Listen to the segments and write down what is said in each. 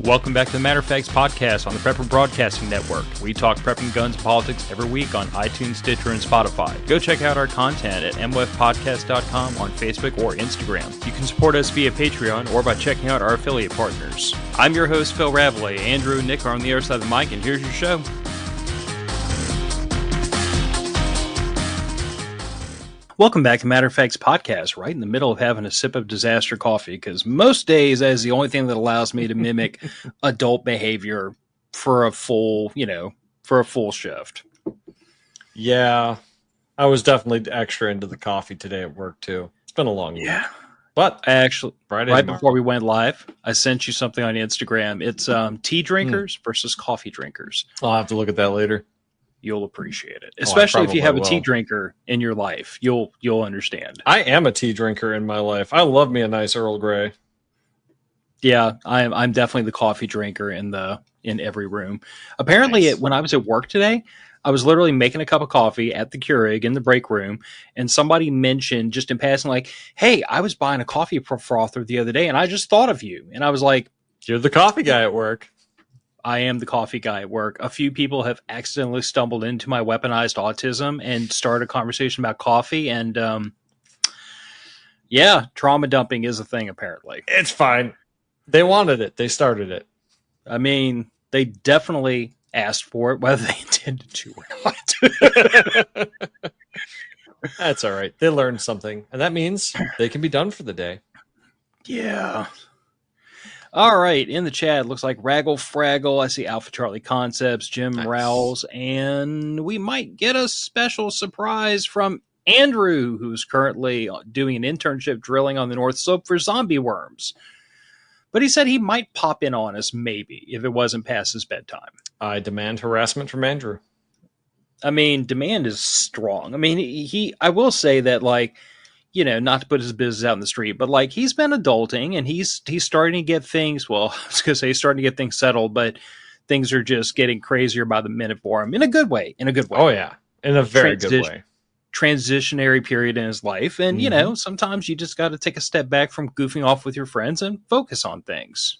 Welcome back to the Matter of Facts podcast on the Prepper Broadcasting Network. We talk prepping, guns, and politics every week on iTunes, Stitcher, and Spotify. Go check out our content at mwfpodcast.com on Facebook or Instagram. You can support us via Patreon or by checking out our affiliate partners. I'm your host, Phil Rabalais. Andrew and Nick are on the other side of the mic, and here's your show. Welcome back to Matter of Facts podcast, right in the middle of having a sip of disaster coffee, because most days that is the only thing that allows me to mimic adult behavior for a full, shift. Yeah, I was definitely extra into the coffee today at work too. It's been a long week. Yeah. But I actually, Friday right tomorrow. before we went live, I sent you something on Instagram. It's tea drinkers versus coffee drinkers. I'll have to look at that later. You'll appreciate it, especially if you have a tea drinker in your life. You'll understand. I am a tea drinker in my life. I love me a nice Earl Grey. Yeah, I'm definitely the coffee drinker in every room. Apparently, Nice. when I was at work today, I was literally making a cup of coffee at the Keurig in the break room, and somebody mentioned just in passing, like, "Hey, I was buying a coffee frother the other day, and I just thought of you." And I was like, You're the coffee guy at work. I am the coffee guy at work. A few people have accidentally stumbled into my weaponized autism and started a conversation about coffee. And trauma dumping is a thing, apparently. It's fine. They wanted it. They started it. I mean, they definitely asked for it, whether they intended to or not. That's all right. They learned something. And that means they can be done for the day. Yeah. All right, in the chat, looks like Raggle Fraggle. I see Alpha Charlie Concepts, Jim Nice. Rowles, and we might get a special surprise from Andrew, who's currently doing an internship drilling on the North Slope for zombie worms. But he said he might pop in on us, maybe, if it wasn't past his bedtime. I demand harassment from Andrew. I mean, demand is strong. I mean, I will say that, like, not to put his business out in the street, but like he's been adulting and he's starting to get things. Well, I was going to say he's starting to get things settled, but things are just getting crazier by the minute for him in a good way. Oh yeah, in a very good way. Transitionary period in his life, and sometimes you just got to take a step back from goofing off with your friends and focus on things.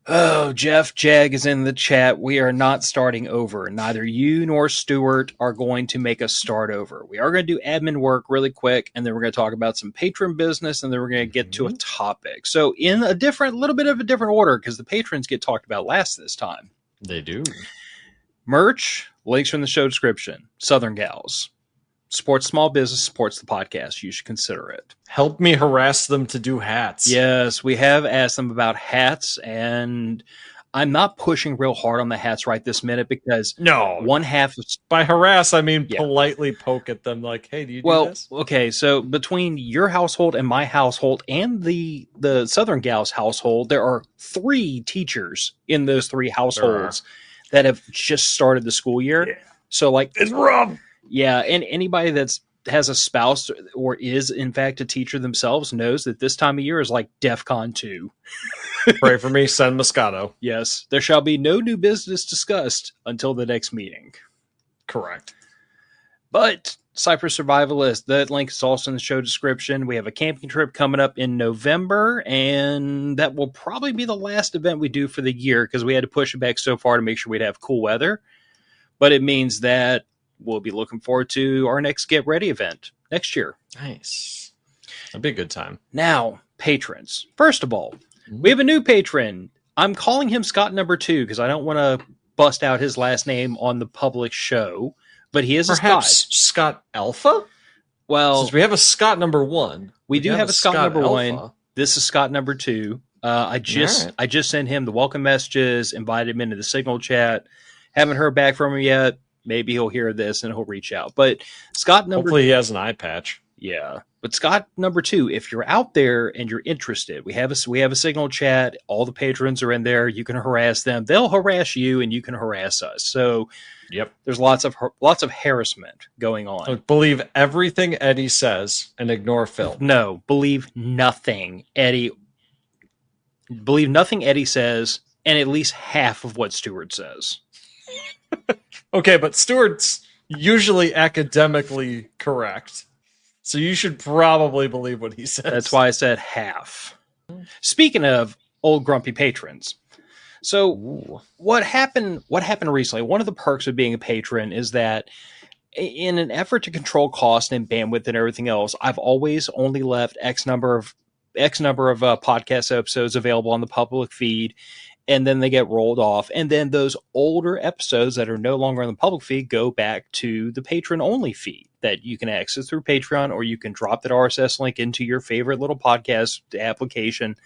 Oh, Jeff Jag is in the chat. We are not starting over. Neither you nor Stuart are going to make us start over. We are going to do admin work really quick, and then we're going to talk about some patron business, and then we're going to get to a topic. So in a little bit of a different order, because the patrons get talked about last this time. They do. Merch, links are in the show description. Southern Gals. Supports small business, supports the podcast. You should consider it. Help me harass them to do hats. Yes, we have asked them about hats, and I'm not pushing real hard on the hats right this minute because one half of... By harass, I mean politely poke at them like, hey, do you do this? Okay, so between your household and my household and the Southern Gals household, there are 3 teachers in those 3 households that have just started the school year. Yeah. So, like... It's rough! Yeah, and anybody has a spouse or is, in fact, a teacher themselves knows that this time of year is like DEFCON 2. Pray for me, Sen Moscato. Yes, there shall be no new business discussed until the next meeting. Correct. But Cypress Survivalist, that link is also in the show description. We have a camping trip coming up in November, and that will probably be the last event we do for the year because we had to push it back so far to make sure we'd have cool weather. But it means that we'll be looking forward to our next Get Ready event next year. Nice. That'll be a good time. Now, patrons. First of all, we have a new patron. I'm calling him Scott number 2 because I don't want to bust out his last name on the public show, but he is Perhaps a Scott Alpha? Well, since we have a Scott number 1. We do have a Scott number Alpha. 1. This is Scott number 2. I just sent him the welcome messages, invited him into the Signal chat. Haven't heard back from him yet. Maybe he'll hear this and he'll reach out. But Scott number... Hopefully he has an eye patch. Yeah. But Scott number 2, if you're out there and you're interested, we have a Signal chat. All the patrons are in there. You can harass them. They'll harass you and you can harass us. So there's lots of harassment going on. So believe everything Eddie says and ignore Phil. No, believe nothing Eddie says and at least half of what Stuart says. Okay, but Stuart's usually academically correct. So you should probably believe what he says. That's why I said half. Speaking of old grumpy patrons. So Ooh. what happened recently, one of the perks of being a patron is that in an effort to control cost and bandwidth and everything else, I've always only left X number of podcast episodes available on the public feed, and then they get rolled off. And then those older episodes that are no longer on the public feed go back to the patron only feed that you can access through Patreon, or you can drop that RSS link into your favorite little podcast application.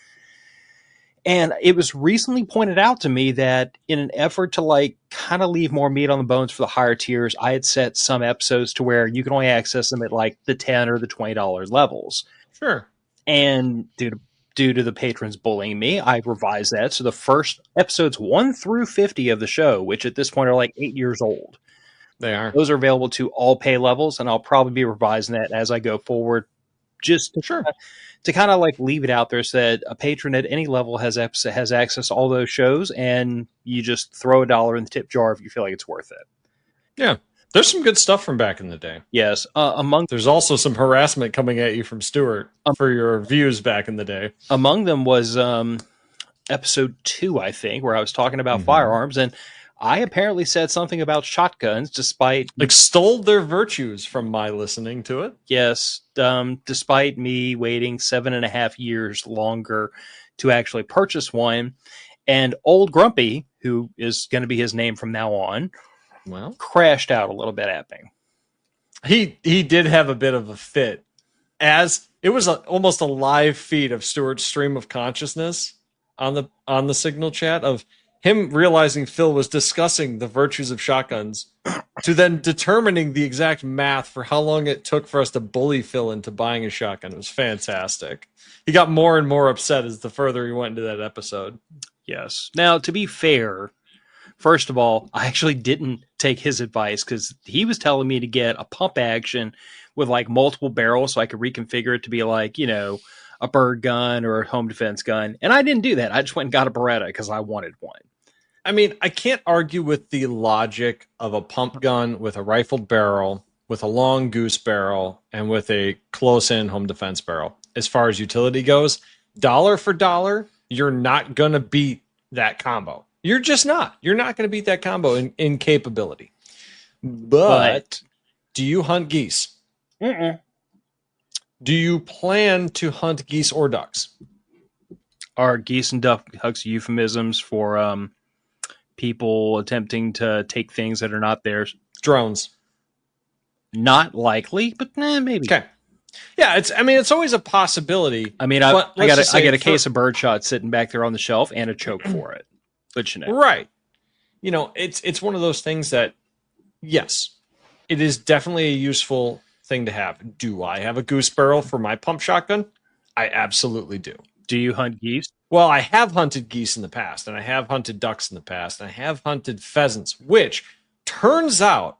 And it was recently pointed out to me that in an effort to like kind of leave more meat on the bones for the higher tiers, I had set some episodes to where you can only access them at like the $10 or the $20 levels. Sure. And due to the patrons bullying me, I revised that. So the first episodes 1 through 50 of the show, which at this point are like 8 years old, They are. those are available to all pay levels. And I'll probably be revising that as I go forward, just to kind of like leave it out there so that a patron at any level has access to all those shows, and you just throw $1 in the tip jar if you feel like it's worth it. Yeah. There's some good stuff from back in the day. Yes. There's also some harassment coming at you from Stuart for your views back in the day. Among them was episode 2, I think, where I was talking about firearms, and I apparently said something about shotguns, despite extolled their virtues from my listening to it. Yes, despite me waiting 7.5 years longer to actually purchase one, and Old Grumpy, who is going to be his name from now on, crashed out a little bit at me. He did have a bit of a fit, as it was almost a live feed of Stuart's stream of consciousness on the Signal chat of him realizing Phil was discussing the virtues of shotguns to then determining the exact math for how long it took for us to bully Phil into buying a shotgun. It was fantastic. He got more and more upset as the further he went into that episode. Yes. Now, to be fair, first of all, I actually didn't take his advice because he was telling me to get a pump action with like multiple barrels so I could reconfigure it to be like, you know, a bird gun or a home defense gun. And I didn't do that. I just went and got a Beretta because I wanted one. I mean, I can't argue with the logic of a pump gun with a rifled barrel, with a long goose barrel, and with a close-in home defense barrel. As far as utility goes, dollar for dollar, you're not going to beat that combo. You're just not. You're not going to beat that combo in capability. But do you hunt geese? Mm-mm. Do you plan to hunt geese or ducks? Are geese and ducks euphemisms for people attempting to take things that are not theirs? Drones. Not likely, but maybe. Okay. Yeah, it's always a possibility. I mean, I got a case of birdshot sitting back there on the shelf and a choke for it. But you know. Right. You know, it's one of those things that, yes, it is definitely a useful thing to have. Do I have a goose barrel for my pump shotgun? I absolutely do. Do you hunt geese? Well, I have hunted geese in the past, and I have hunted ducks in the past, and I have hunted pheasants, which turns out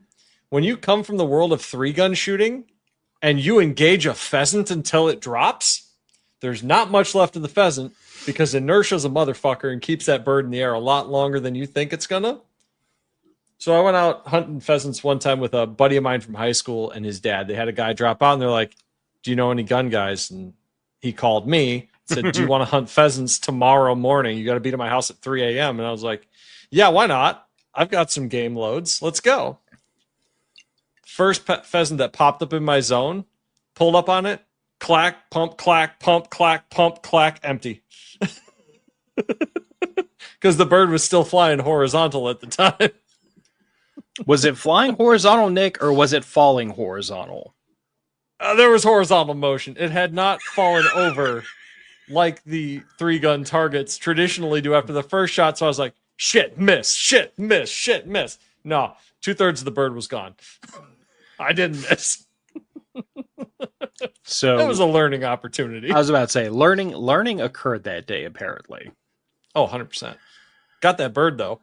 when you come from the world of 3-gun shooting and you engage a pheasant until it drops, there's not much left of the pheasant because inertia's a motherfucker and keeps that bird in the air a lot longer than you think it's gonna. So I went out hunting pheasants one time with a buddy of mine from high school and his dad. They had a guy drop out and they're like, "Do you know any gun guys?" And he called me, said, "Do you want to hunt pheasants tomorrow morning? You got to be to my house at 3 a.m." And I was like, "Yeah, why not? I've got some game loads. Let's go." First pheasant that popped up in my zone, pulled up on it, clack, pump, clack, empty. Because the bird was still flying horizontal at the time. Was it flying horizontal, Nick, or was it falling horizontal? There was horizontal motion. It had not fallen over like the 3-gun targets traditionally do after the first shot. So I was like, shit, miss, shit, miss, shit, miss. No, 2/3 of the bird was gone. I didn't miss. So that was a learning opportunity. I was about to say, learning occurred that day, apparently. Oh, 100%. Got that bird, though.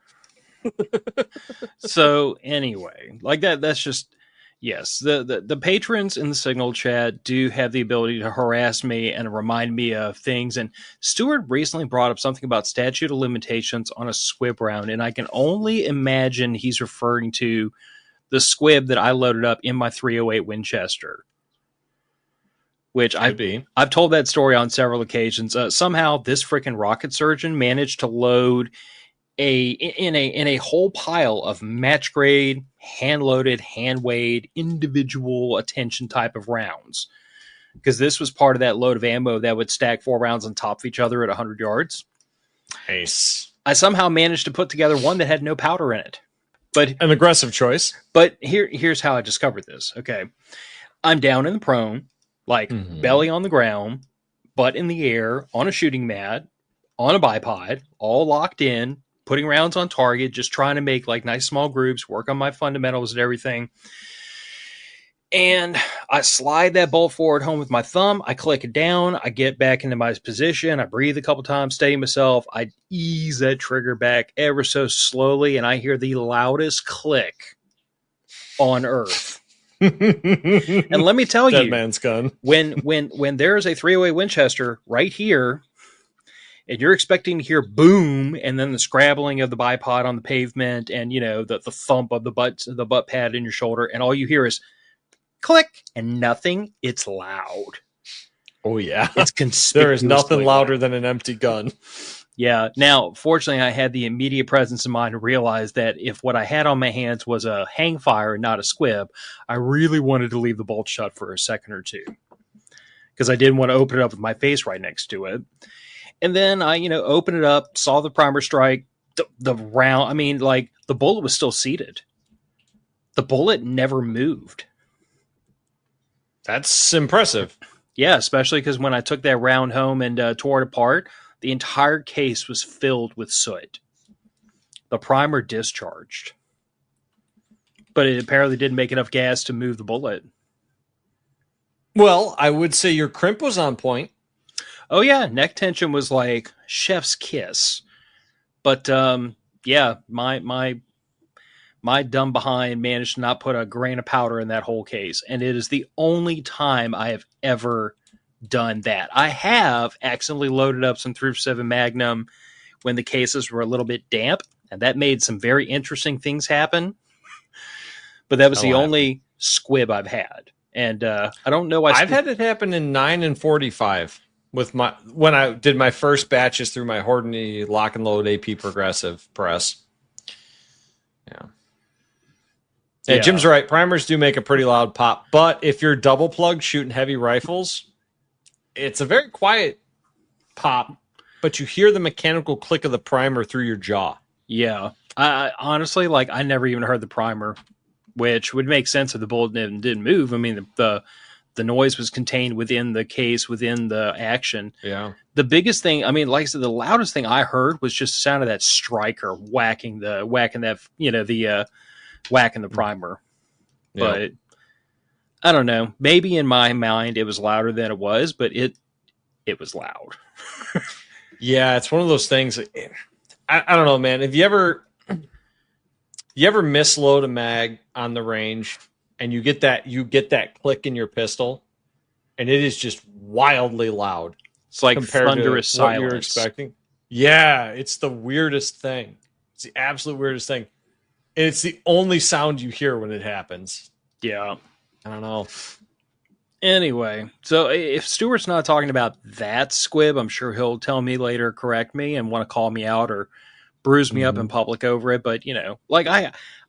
So anyway, like that's just, yes, the patrons in the Signal chat do have the ability to harass me and remind me of things. And Stuart recently brought up something about statute of limitations on a squib round, and I can only imagine he's referring to the squib that I loaded up in my 308 Winchester. which I've told that story on several occasions. Somehow this freaking rocket surgeon managed to load in a whole pile of match grade, hand loaded, hand weighed, individual attention type of rounds. Because this was part of that load of ammo that would stack 4 rounds on top of each other at 100 yards. Nice. I somehow managed to put together one that had no powder in it. But an aggressive choice. But here's how I discovered this. Okay. I'm down in the prone, like belly on the ground, butt in the air, on a shooting mat, on a bipod, all locked in, putting rounds on target, just trying to make like nice small groups, work on my fundamentals and everything. And I slide that bolt forward home with my thumb. I click it down. I get back into my position. I breathe a couple times, steady myself. I ease that trigger back ever so slowly, and I hear the loudest click on earth. And let me tell Dead you, man's gun. when there's a 308 Winchester right here, and you're expecting to hear boom, and then the scrabbling of the bipod on the pavement, and the thump of the butt pad in your shoulder, and all you hear is click and nothing, it's loud. Oh yeah, it's conspicuous. There is nothing louder than an empty gun. Yeah. Now, fortunately, I had the immediate presence of mind to realize that if what I had on my hands was a hang fire and not a squib, I really wanted to leave the bolt shut for a second or two, because I didn't want to open it up with my face right next to it. And then I, opened it up, saw the primer strike, the round. I mean, like, the bullet was still seated. The bullet never moved. That's impressive. Yeah, especially because when I took that round home and tore it apart, the entire case was filled with soot. The primer discharged. But it apparently didn't make enough gas to move the bullet. Well, I would say your crimp was on point. Oh, yeah. Neck tension was like chef's kiss. But, yeah, my dumb behind managed to not put a grain of powder in that whole case. And it is the only time I have ever done that. I have accidentally loaded up some 357 Magnum when the cases were a little bit damp, and that made some very interesting things happen. But that was the only squib I've had. And I don't know why. I've had it happen in 9 and 45 when I did my first batches through my Hordney lock and load AP progressive press. Yeah, Jim's right. Primers do make a pretty loud pop, but if you're double plug shooting heavy rifles, it's a very quiet pop, but you hear the mechanical click of the primer through your jaw. Yeah. I honestly, I never even heard the primer, which would make sense if the bullet didn't move. I mean, the noise was contained within the case, within the action. Yeah. The biggest thing, I mean, like I said, the loudest thing I heard was just the sound of that striker whacking the primer. Yeah. But I don't know. Maybe in my mind it was louder than it was, but it was loud. Yeah, it's one of those things. I don't know, man. Have you ever misload a mag on the range and you get that click in your pistol and it is just wildly loud? It's like thunderous silence. What you're expecting. Yeah, it's the weirdest thing. It's the absolute weirdest thing. And it's the only sound you hear when it happens. Yeah. I don't know. Anyway, so if Stuart's not talking about that squib, I'm sure he'll tell me later, correct me, and want to call me out or bruise me up in public over it. But,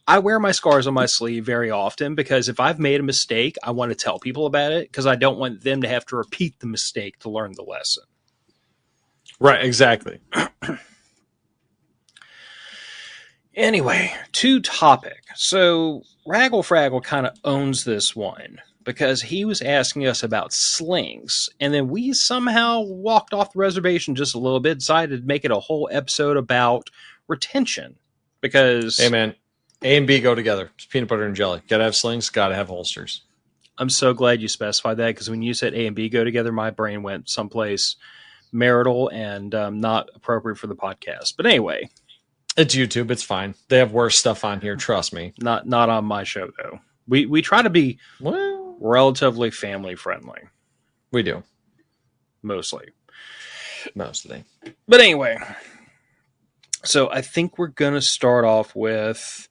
I wear my scars on my sleeve very often because if I've made a mistake, I want to tell people about it because I don't want them to have to repeat the mistake to learn the lesson. Right, exactly. Anyway, to topic. So Raggle Fraggle kind of owns this one because he was asking us about slings, and then we somehow walked off the reservation just a little bit, decided to make it a whole episode about retention because... Hey, man, A and B go together. It's peanut butter and jelly. Gotta have slings, gotta have holsters. I'm so glad you specified that because when you said A and B go together, my brain went someplace marital and not appropriate for the podcast. But anyway... It's YouTube. It's fine. They have worse stuff on here. Trust me. Not on my show, though. We try to be relatively family friendly. We do. Mostly. Mostly. But anyway. So I think we're going to start off with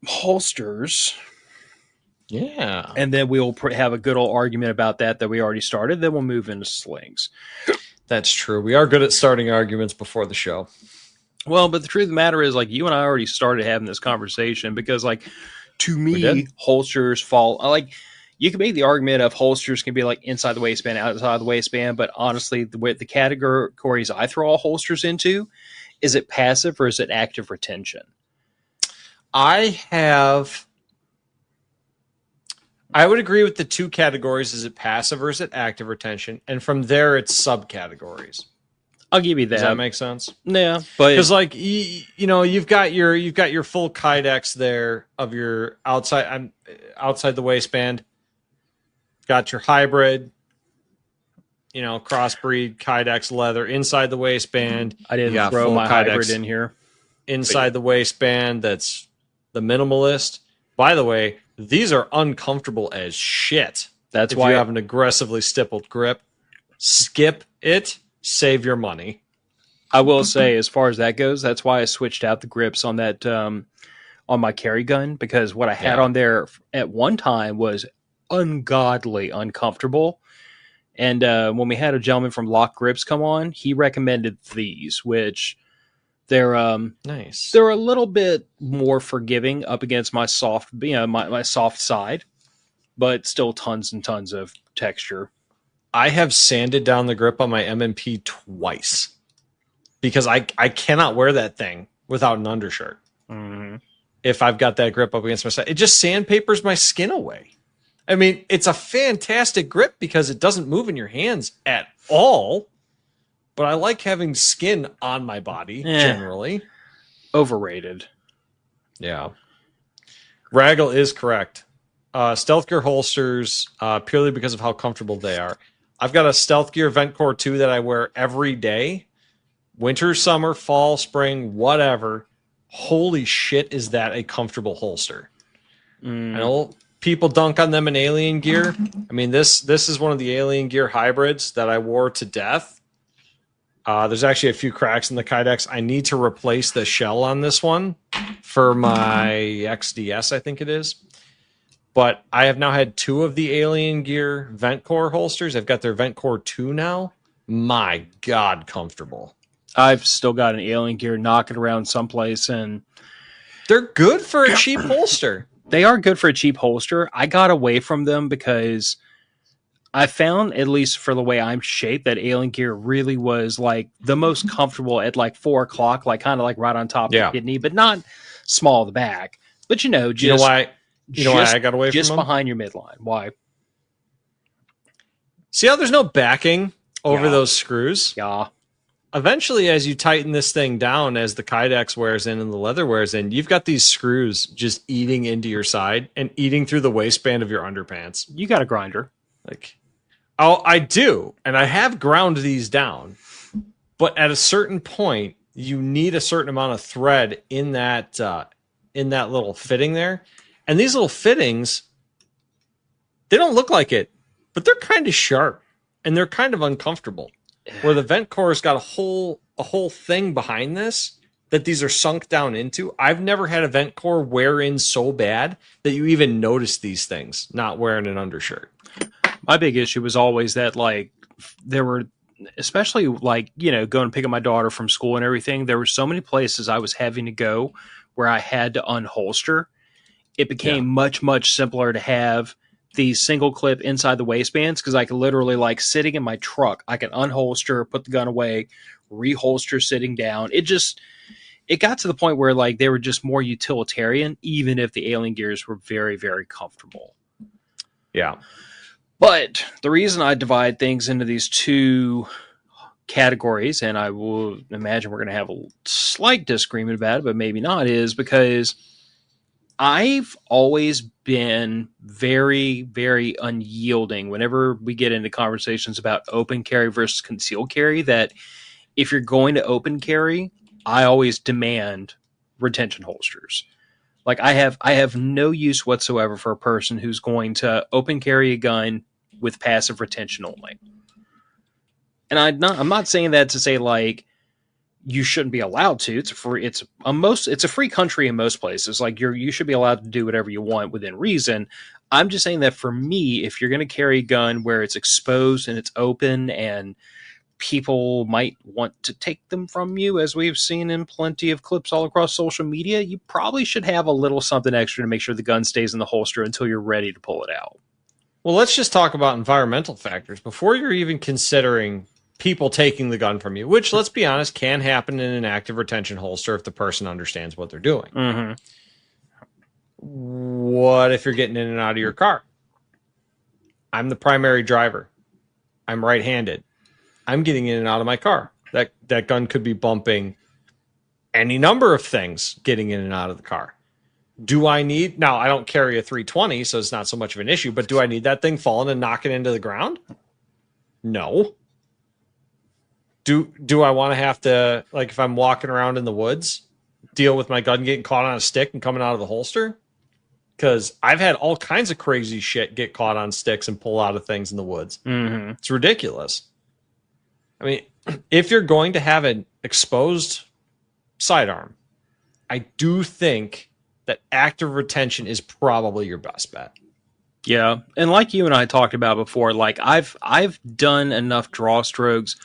holsters. Yeah. And then we'll have a good old argument about that we already started. Then we'll move into slings. That's true. We are good at starting arguments before the show. Well, but the truth of the matter is, like, you and I already started having this conversation because, like, to me, holsters fall like you can make the argument of holsters can be like inside the waistband, outside the waistband, but honestly, the categories I throw all holsters into, is it passive or is it active retention? I would agree with the two categories. Is it passive or is it active retention? And from there, it's subcategories. I'll give you that. Does that make sense? Yeah, but because like you've got your full kydex there of your outside the waistband. Got your hybrid, crossbreed kydex leather inside the waistband. I didn't throw my hybrid in here. Inside the waistband, that's the minimalist. By the way, these are uncomfortable as shit. That's if why you have an aggressively stippled grip, skip it. Save your money. I will say, as far as that goes, that's why I switched out the grips on that on my carry gun, because what I had on there at one time was ungodly uncomfortable. And when we had a gentleman from Lock Grips come on, he recommended these, which they're nice. They're a little bit more forgiving up against my soft, my soft side, but still tons and tons of texture. I have sanded down the grip on my M&P twice because I cannot wear that thing without an undershirt. Mm-hmm. If I've got that grip up against my side, it just sandpapers my skin away. I mean, it's a fantastic grip because it doesn't move in your hands at all. But I like having skin on my body generally. Overrated. Yeah. Raggle is correct. Stealth Gear holsters, purely because of how comfortable they are. I've got a Stealth Gear Vent Core 2 that I wear every day. Winter, summer, fall, spring, whatever. Holy shit, is that a comfortable holster. I know people dunk on them in Alien Gear. I mean, this is one of the Alien Gear hybrids that I wore to death. There's actually a few cracks in the kydex. I need to replace the shell on this one for my XDS, I think it is. But I have now had two of the Alien Gear Vent Core holsters. I've got their Vent Core 2 now. My God, comfortable. I've still got an Alien Gear knocking around someplace, and they're good for a cheap holster. They are good for a cheap holster. I got away from them because I found, at least for the way I'm shaped, that Alien Gear really was like the most comfortable at like 4 o'clock, like kind of like right on top of the kidney, but not small of the back. But just you know why I got away from them? Just behind your midline. Why? See how there's no backing over those screws? Yeah. Eventually, as you tighten this thing down, as the kydex wears in and the leather wears in, you've got these screws just eating into your side and eating through the waistband of your underpants. You got a grinder. Oh, I do. And I have ground these down. But at a certain point, you need a certain amount of thread in that little fitting there. And these little fittings, they don't look like it, but they're kind of sharp and they're kind of uncomfortable. Where the vent core's got a whole thing behind this that these are sunk down into. I've never had a vent core wear in so bad that you even notice these things not wearing an undershirt. My big issue was always that, like, there were, especially like, going to pick up my daughter from school and everything, there were so many places I was having to go where I had to unholster. It became much, much simpler to have these single clip inside the waistbands, because I could literally, like, sitting in my truck, I could unholster, put the gun away, reholster sitting down. It got to the point where, like, they were just more utilitarian, even if the Alien Gears were very, very comfortable. Yeah. But the reason I divide things into these two categories, and I will imagine we're going to have a slight disagreement about it, but maybe not, is because I've always been very, very unyielding whenever we get into conversations about open carry versus concealed carry, that if you're going to open carry, I always demand retention holsters. Like, I have no use whatsoever for a person who's going to open carry a gun with passive retention only. And I'm not saying that to say, like, you shouldn't be allowed to. It's a free country in most places. Like, you should be allowed to do whatever you want within reason. I'm just saying that for me, if you're going to carry a gun where it's exposed and it's open and people might want to take them from you, as we've seen in plenty of clips all across social media, you probably should have a little something extra to make sure the gun stays in the holster until you're ready to pull it out. Well, let's just talk about environmental factors before you're even considering people taking the gun from you, which, let's be honest, can happen in an active retention holster if the person understands what they're doing. Mm-hmm. What if you're getting in and out of your car? I'm the primary driver. I'm right-handed. I'm getting in and out of my car. That gun could be bumping any number of things getting in and out of the car. Do I need... Now, I don't carry a 320, so it's not so much of an issue, but do I need that thing falling and knocking into the ground? No. Do I want to have to, like, if I'm walking around in the woods, deal with my gun getting caught on a stick and coming out of the holster? Because I've had all kinds of crazy shit get caught on sticks and pull out of things in the woods. Mm-hmm. It's ridiculous. I mean, if you're going to have an exposed sidearm, I do think that active retention is probably your best bet. Yeah, and like you and I talked about before, like I've done enough draw strokes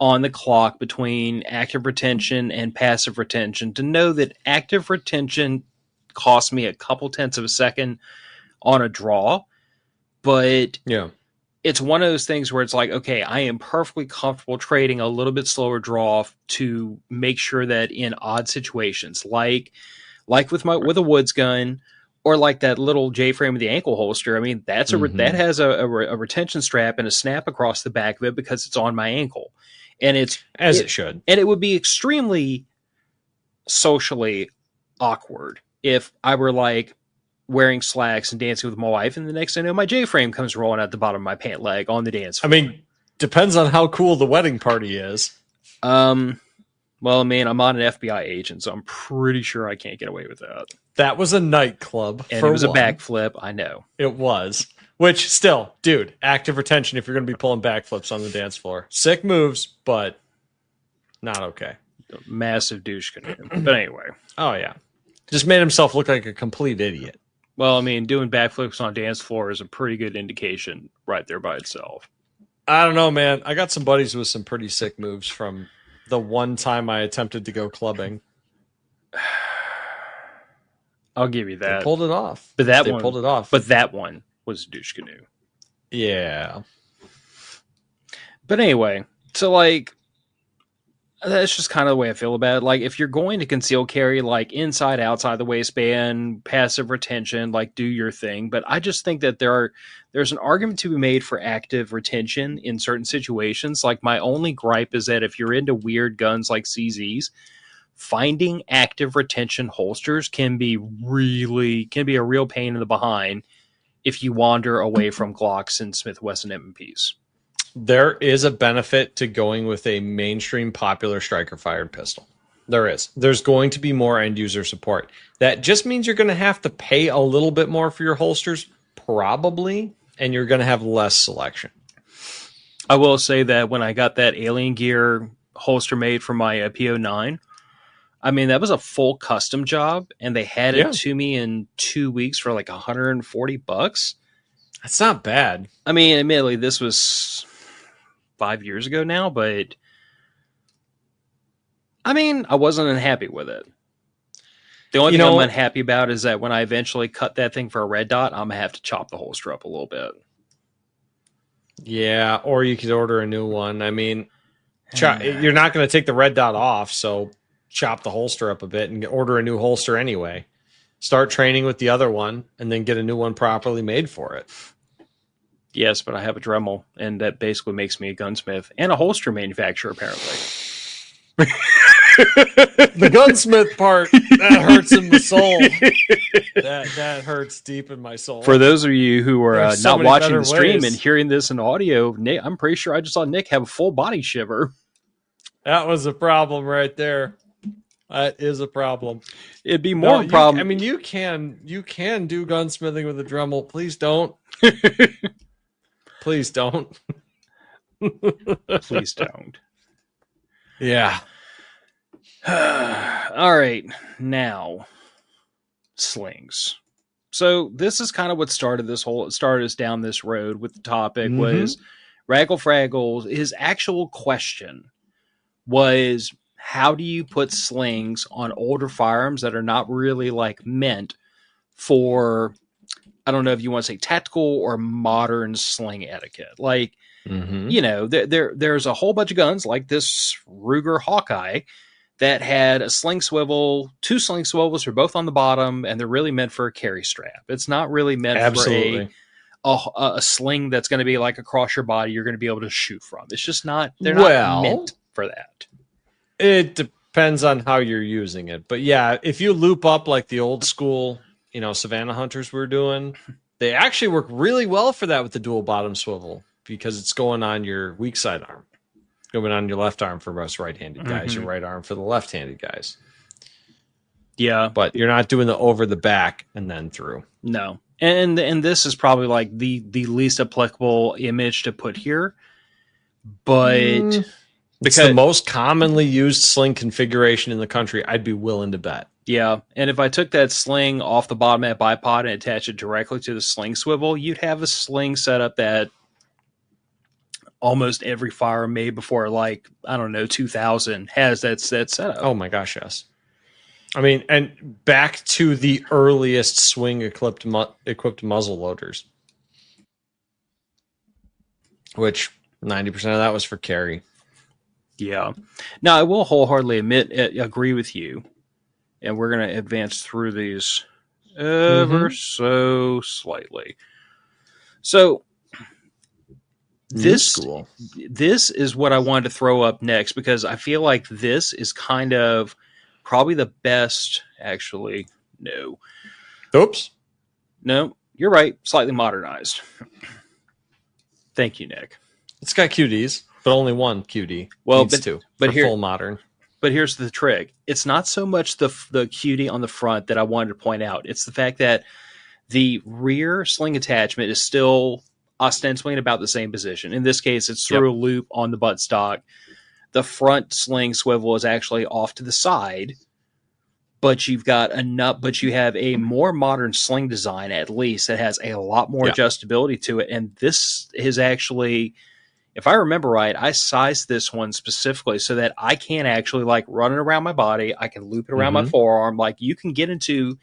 on the clock between active retention and passive retention to know that active retention costs me a couple tenths of a second on a draw, but yeah, it's one of those things where it's like, okay, I am perfectly comfortable trading a little bit slower draw to make sure that in odd situations, like with a woods gun, or like that little J-frame of the ankle holster. I mean, that has a retention strap and a snap across the back of it because it's on my ankle, and it should. And it would be extremely socially awkward if I were like wearing slacks and dancing with my wife, and the next thing I know, my J-frame comes rolling out the bottom of my pant leg on the dance floor. I mean, depends on how cool the wedding party is. Well, I mean, I'm not an FBI agent, so I'm pretty sure I can't get away with that. That was a nightclub. And it was a backflip, I know. It was. Which, still, dude, active retention if you're going to be pulling backflips on the dance floor. Sick moves, but not okay. Massive douche canoe. But anyway. Oh, yeah. Just made himself look like a complete idiot. Well, I mean, doing backflips on dance floor is a pretty good indication right there by itself. I don't know, man. I got some buddies with some pretty sick moves from the one time I attempted to go clubbing. I'll give you that. They pulled it off. But they pulled it off. But that one was douche canoe. Yeah. But anyway, so like, that's just kind of the way I feel about it. Like, if you're going to conceal carry, like inside, outside the waistband, passive retention, like do your thing. But I just think that there's an argument to be made for active retention in certain situations. Like, my only gripe is that if you're into weird guns like CZs, finding active retention holsters can be a real pain in the behind if you wander away from Glocks and Smith & Wesson M&Ps. There is a benefit to going with a mainstream popular striker-fired pistol. There is. There's going to be more end-user support. That just means you're going to have to pay a little bit more for your holsters, probably, and you're going to have less selection. I will say that when I got that Alien Gear holster made for my PO9, I mean, that was a full custom job, and they had it to me in 2 weeks for like $140. That's not bad. I mean, admittedly, this was 5 years ago now, but I mean, I wasn't unhappy with it. The only thing I'm unhappy about is that when I eventually cut that thing for a red dot, I'm going to have to chop the holster up a little bit. Yeah, or you could order a new one. I mean, you're not going to take the red dot off, so chop the holster up a bit and order a new holster anyway. Start training with the other one and then get a new one properly made for it. Yes, but I have a Dremel, and that basically makes me a gunsmith and a holster manufacturer, apparently. The gunsmith part, that hurts in the soul. That hurts deep in my soul. For those of you who are not watching the stream and hearing this in audio, Nick, I'm pretty sure I just saw Nick have a full body shiver. That was a problem right there. That is a problem. It'd be more of a problem. I mean, you can do gunsmithing with a Dremel. Please don't. Please don't. Please don't. Yeah. All right. Now, slings. So this is kind of what started started us down this road with the topic Mm-hmm. was Raggle Fraggle. His actual question was, how do you put slings on older firearms that are not really like meant for, I don't know if you want to say tactical or modern sling etiquette. Like, Mm-hmm. there's a whole bunch of guns like this Ruger Hawkeye that had a sling swivel, two sling swivels are both on the bottom, and they're really meant for a carry strap. It's not really meant for Absolutely. a sling that's going to be like across your body you're going to be able to shoot from. It's just not, they're not meant Well, for that. it depends on how you're using it. But yeah, if you loop up like the old school, Savannah hunters were doing, they actually work really well for that with the dual bottom swivel because it's going on your weak side arm, going on your left arm for most right-handed guys, your right arm for the left-handed guys. Yeah. But you're not doing the over the back and then through. No. And this is probably like the least applicable image to put here. But it's the most commonly used sling configuration in the country, I'd be willing to bet. Yeah, and if I took that sling off the bottom of that bipod and attached it directly to the sling swivel, you'd have a sling setup that almost every firearm made before, like, I don't know, 2000 has that setup. Oh my gosh, yes. I mean, and back to the earliest swing-equipped muzzle loaders, which 90% of that was for carry. Yeah. Now, I will wholeheartedly agree with you, and we're going to advance through these ever so slightly. So, this is what I wanted to throw up next because I feel like this is kind of probably the best. Actually, no. Oops. No, you're right. Slightly modernized. Thank you, Nick. It's got QDs, but only one QD. Well, needs two but for full modern. But here's the trick. It's not so much the QD on the front that I wanted to point out. It's the fact that the rear sling attachment is still ostensibly in about the same position. In this case, it's through a loop on the buttstock. The front sling swivel is actually off to the side, but you've got enough. But you have a more modern sling design, at least, that has a lot more adjustability to it. And this is actually, if I remember right, I sized this one specifically so that I can actually like run it around my body. I can loop it around my forearm. Like you can get into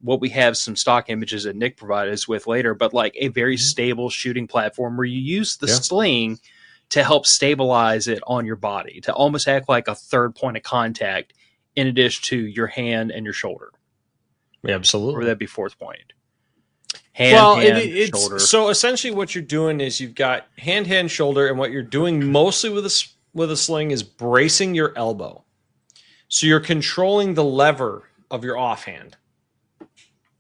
what we have some stock images that Nick provided us with later, but like a very stable shooting platform where you use the sling to help stabilize it on your body, to almost act like a third point of contact in addition to your hand and your shoulder. Yeah, absolutely. Or would that be fourth point? Hand, shoulder. So essentially what you're doing is you've got hand, shoulder, and what you're doing mostly with a sling is bracing your elbow. So you're controlling the lever of your offhand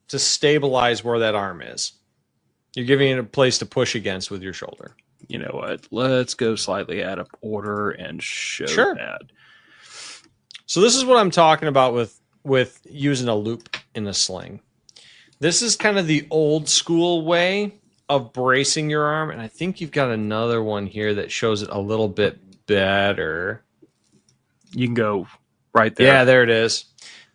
to stabilize where that arm is. You're giving it a place to push against with your shoulder. You know what? Let's go slightly out of order and show that. So this is what I'm talking about with using a loop in a sling. This is kind of the old school way of bracing your arm, and I think you've got another one here that shows it a little bit better. You can go right there. Yeah, there it is.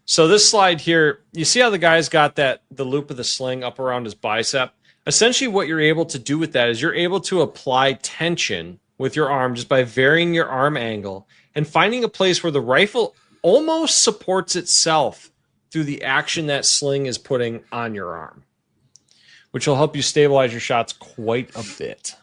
So this slide here, you see how the guy's got the loop of the sling up around his bicep? Essentially what you're able to do with that is you're able to apply tension with your arm just by varying your arm angle and finding a place where the rifle almost supports itself through the action that sling is putting on your arm, which will help you stabilize your shots quite a bit.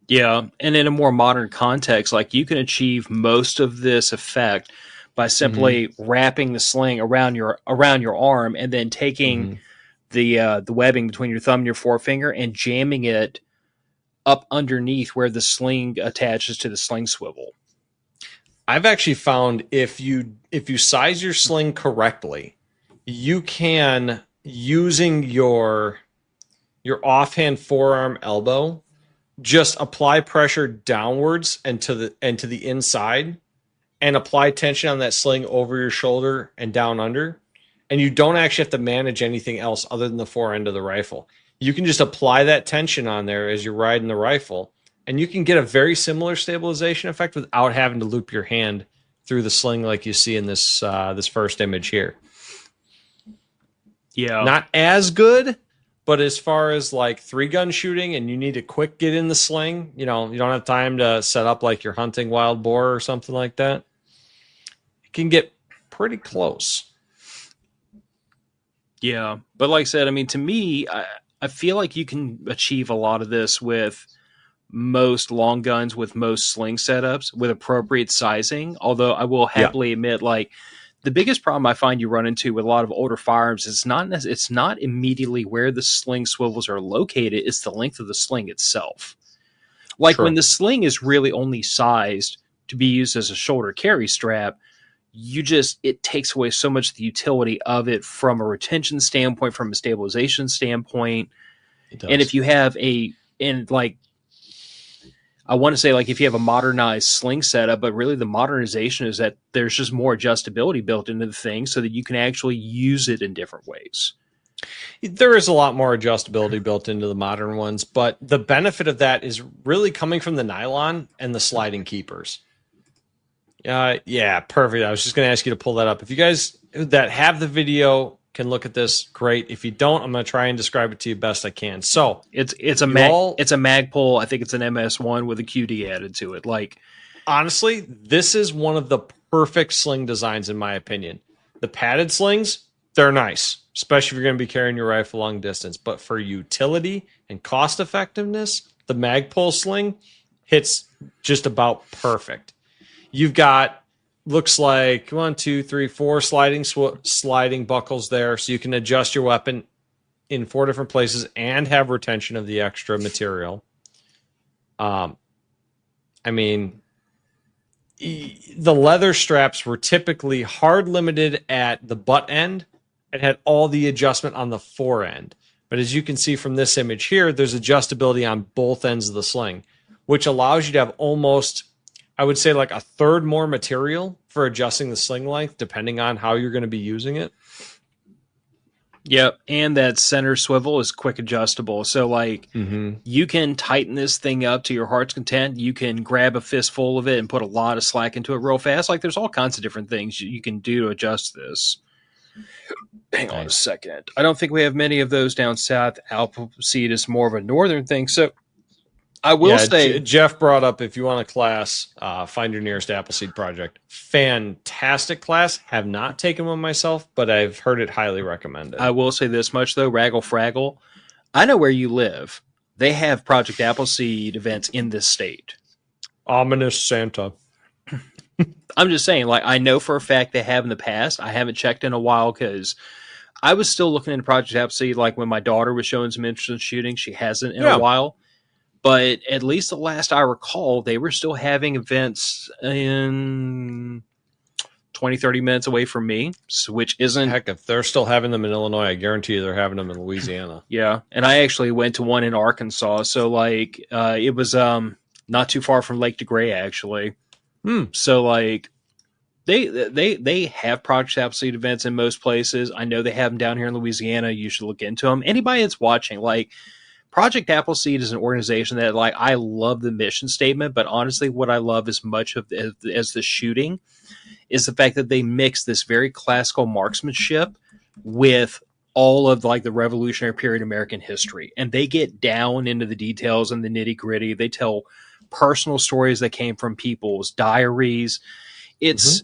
Yeah, and in a more modern context, like you can achieve most of this effect by simply wrapping the sling around your arm and then taking the webbing between your thumb and your forefinger and jamming it up underneath where the sling attaches to the sling swivel. I've actually found if you size your sling correctly, you can, using your offhand forearm elbow, just apply pressure downwards and to the inside and apply tension on that sling over your shoulder and down under. And you don't actually have to manage anything else other than the fore end of the rifle. You can just apply that tension on there as you're riding the rifle, and you can get a very similar stabilization effect without having to loop your hand through the sling like you see in this first image here. Yeah. Not as good, but as far as like 3-gun shooting and you need to quick get in the sling, you know, you don't have time to set up like you're hunting wild boar or something like that. It can get pretty close. Yeah. But like I said, I mean, to me, I feel like you can achieve a lot of this with most long guns, with most sling setups, with appropriate sizing. Although I will Yeah, happily admit, like, the biggest problem I find you run into with a lot of older firearms is it's not immediately where the sling swivels are located, it's the length of the sling itself. Like when true. the sling is really only sized to be used as a shoulder carry strap, it takes away so much of the utility of it from a retention standpoint, from a stabilization standpoint. It And if does. you have I want to say, like, if you have a modernized sling setup, but really the modernization is that there's just more adjustability built into the thing so that you can actually use it in different ways. There is a lot more adjustability built into the modern ones, but the benefit of that is really coming from the nylon and the sliding keepers. Yeah, perfect. I was just going to ask you to pull that up. If you guys that have the video can look at this, great. If you don't, I'm going to try and describe it to you best I can. So It's it's a Magpul. I think it's an MS1 with a QD added to it. Like, honestly, this is one of the perfect sling designs in my opinion. The padded slings, they're nice, especially if you're going to be carrying your rifle long distance. But for utility and cost effectiveness, the Magpul sling hits just about perfect. You've got looks like 1, 2, 3, 4 sliding buckles there, so you can adjust your weapon in 4 different places and have retention of the extra material. I mean, the leather straps were typically hard limited at the butt end and had all the adjustment on the fore end. But as you can see from this image here, there's adjustability on both ends of the sling, which allows you to have almost, I would say, like a third more material for adjusting the sling length, depending on how you're going to be using it. yep. And that center swivel is quick adjustable. So, like, you can tighten this thing up to your heart's content. You can grab a fistful of it and put a lot of slack into it real fast. Like, there's all kinds of different things you can do to adjust this. Hang on a second. I don't think we have many of those down south. Appleseed is more of a northern thing. So, I will say, Jeff brought up, if you want a class, find your nearest Appleseed project. Fantastic class. Have not taken one myself, but I've heard it highly recommended. I will say this much though, Raggle Fraggle. I know where you live. They have Project Appleseed events in this state. Ominous Santa. I'm just saying, like, I know for a fact they have in the past. I haven't checked in a while because I was still looking into Project Appleseed, like when my daughter was showing some interest in shooting. She hasn't in a while. But at least the last I recall, they were still having events in 20, 30 minutes away from me, which isn't... Heck, if they're still having them in Illinois, I guarantee you they're having them in Louisiana. Yeah, and I actually went to one in Arkansas, so, like, it was not too far from Lake DeGray, actually. So, like, they have Project Appleseed events in most places. I know they have them down here in Louisiana. You should look into them. Anybody that's watching, like... Project Appleseed is an organization that, like, I love the mission statement, but honestly, what I love as much of as the shooting is the fact that they mix this very classical marksmanship with all of, like, the Revolutionary period American history, and they get down into the details and the nitty gritty. They tell personal stories that came from people's diaries. It's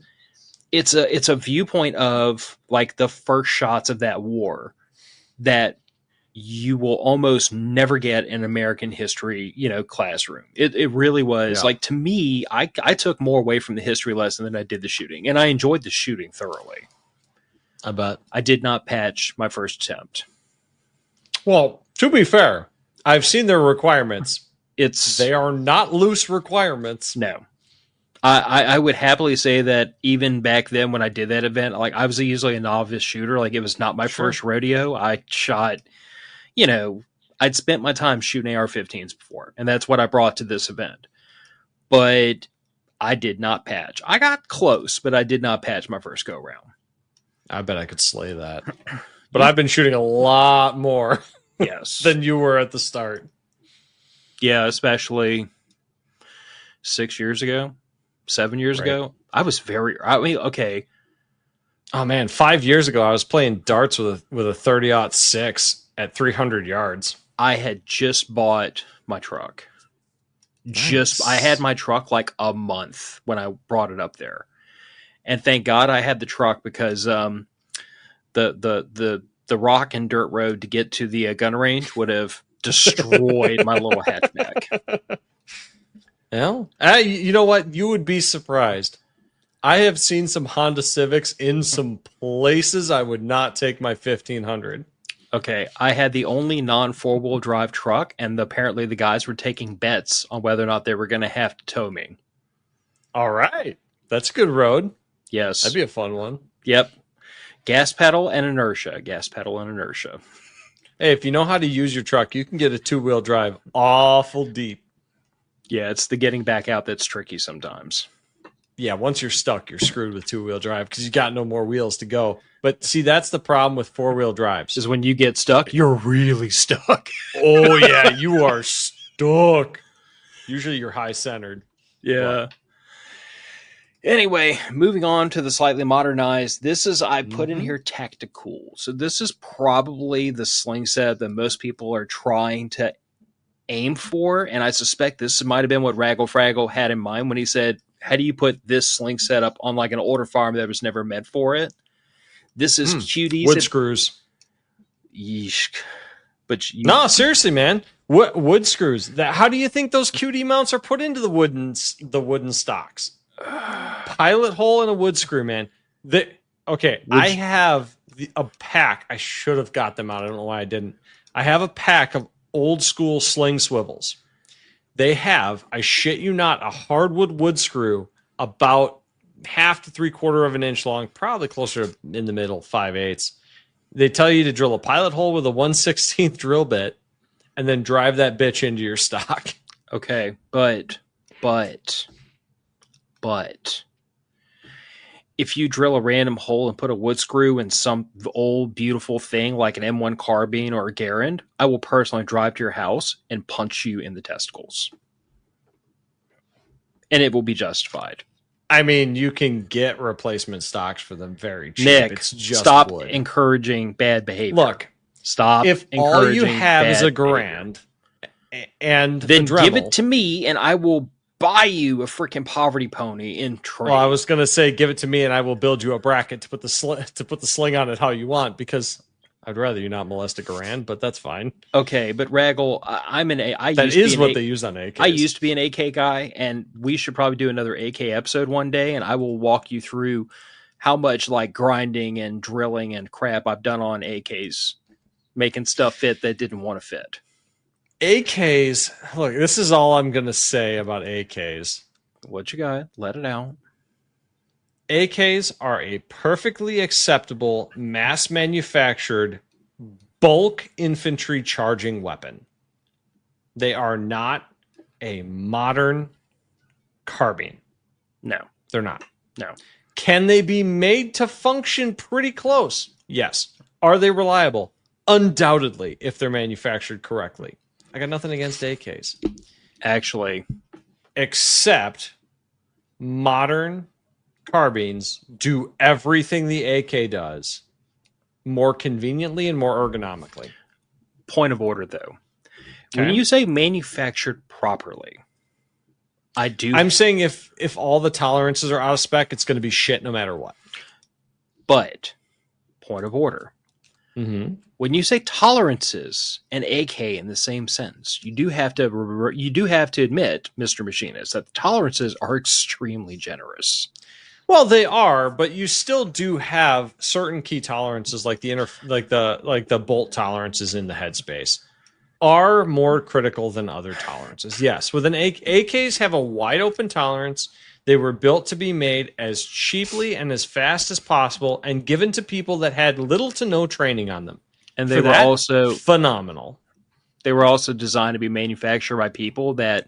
a viewpoint of, like, the first shots of that war that you will almost never get in American history, classroom. It really was like, to me, I took more away from the history lesson than I did the shooting, and I enjoyed the shooting thoroughly. I bet. I did not patch my first attempt. Well, to be fair, I've seen their requirements. They are not loose requirements. No. I would happily say that even back then when I did that event, like, I was usually a novice shooter. Like, it was not my first rodeo. I shot... I'd spent my time shooting AR-15s before, and that's what I brought to this event. But I did not patch. I got close, but I did not patch my first go-round. I bet I could slay that. But I've been shooting a lot more than you were at the start. Yeah, especially 6 years ago, 7 years ago. I was okay. Oh man, 5 years ago I was playing darts with a 30-06 at 300 yards. I had just bought my truck. I had Nice. my truck like a month when I brought it up there, and thank God I had the truck because the rock and dirt road to get to the gun range would have destroyed my little hatchback. Well, you know what? You would be surprised. I have seen some Honda Civics in some places I would not take my 1500. Okay, I had the only non-4-wheel drive truck, and apparently the guys were taking bets on whether or not they were going to have to tow me. All right. That's a good road. Yes. That'd be a fun one. Yep. Gas pedal and inertia. Gas pedal and inertia. Hey, if you know how to use your truck, you can get a 2-wheel drive awful deep. Yeah, it's the getting back out that's tricky sometimes. Yeah, once you're stuck, you're screwed with 2-wheel drive because you got no more wheels to go. But see, that's the problem with 4-wheel drives. Is when you get stuck, you're really stuck. Oh, yeah, you are stuck. Usually you're high-centered. Yeah. But anyway, moving on to the slightly modernized. This is, I put in here tactical. So this is probably the sling set that most people are trying to aim for. And I suspect this might have been what Raggle Fraggle had in mind when he said, how do you put this sling setup on like an older farm that was never meant for it? This is cuties. Wood screws. Yeesh. But no, seriously, man. Wood screws. How do you think those QD mounts are put into the wooden stocks? Pilot hole and a wood screw, man. I have a pack. I should have got them out. I don't know why I didn't. I have a pack of old school sling swivels. They have, I shit you not, a hardwood wood screw about 1/2 to 3/4 of an inch long, probably closer to in the middle, 5/8. They tell you to drill a pilot hole with a 1/16 drill bit and then drive that bitch into your stock. Okay, but if you drill a random hole and put a wood screw in some old beautiful thing like an M1 carbine or a Garand, I will personally drive to your house and punch you in the testicles. And it will be justified. I mean, you can get replacement stocks for them very cheap. Nick, it's just stop wood. Encouraging bad behavior. Look, stop. If all you have is a grand, and then give it to me, and I will buy you a freaking poverty pony in trade. Well, I was going to say, give it to me, and I will build you a bracket to put the sling on it how you want, because I'd rather you not molest a Garand, but that's fine. Okay, but Raggle, that is what they use on AKs. I used to be an AK guy, and we should probably do another AK episode one day, and I will walk you through how much like grinding and drilling and crap I've done on AKs, making stuff fit that didn't want to fit. AKs, look, this is all I'm going to say about AKs. What you got? Let it out. AKs are a perfectly acceptable, mass-manufactured, bulk infantry charging weapon. They are not a modern carbine. No. They're not. No. Can they be made to function pretty close? Yes. Are they reliable? Undoubtedly, if they're manufactured correctly. I got nothing against AKs. Actually. Except modern carbines do everything the AK does more conveniently and more ergonomically. Point of order, though. Okay. When you say manufactured properly, I'm saying if all the tolerances are out of spec, it's going to be shit no matter what. But, point of order. Mm-hmm. When you say tolerances and AK in the same sentence, you do have to admit, Mr. Machinist, that the tolerances are extremely generous. Well, they are, but you still do have certain key tolerances, like the bolt tolerances in the headspace, are more critical than other tolerances. Yes, with an AKs have a wide open tolerance. They were built to be made as cheaply and as fast as possible and given to people that had little to no training on them. And they were also phenomenal. They were also designed to be manufactured by people that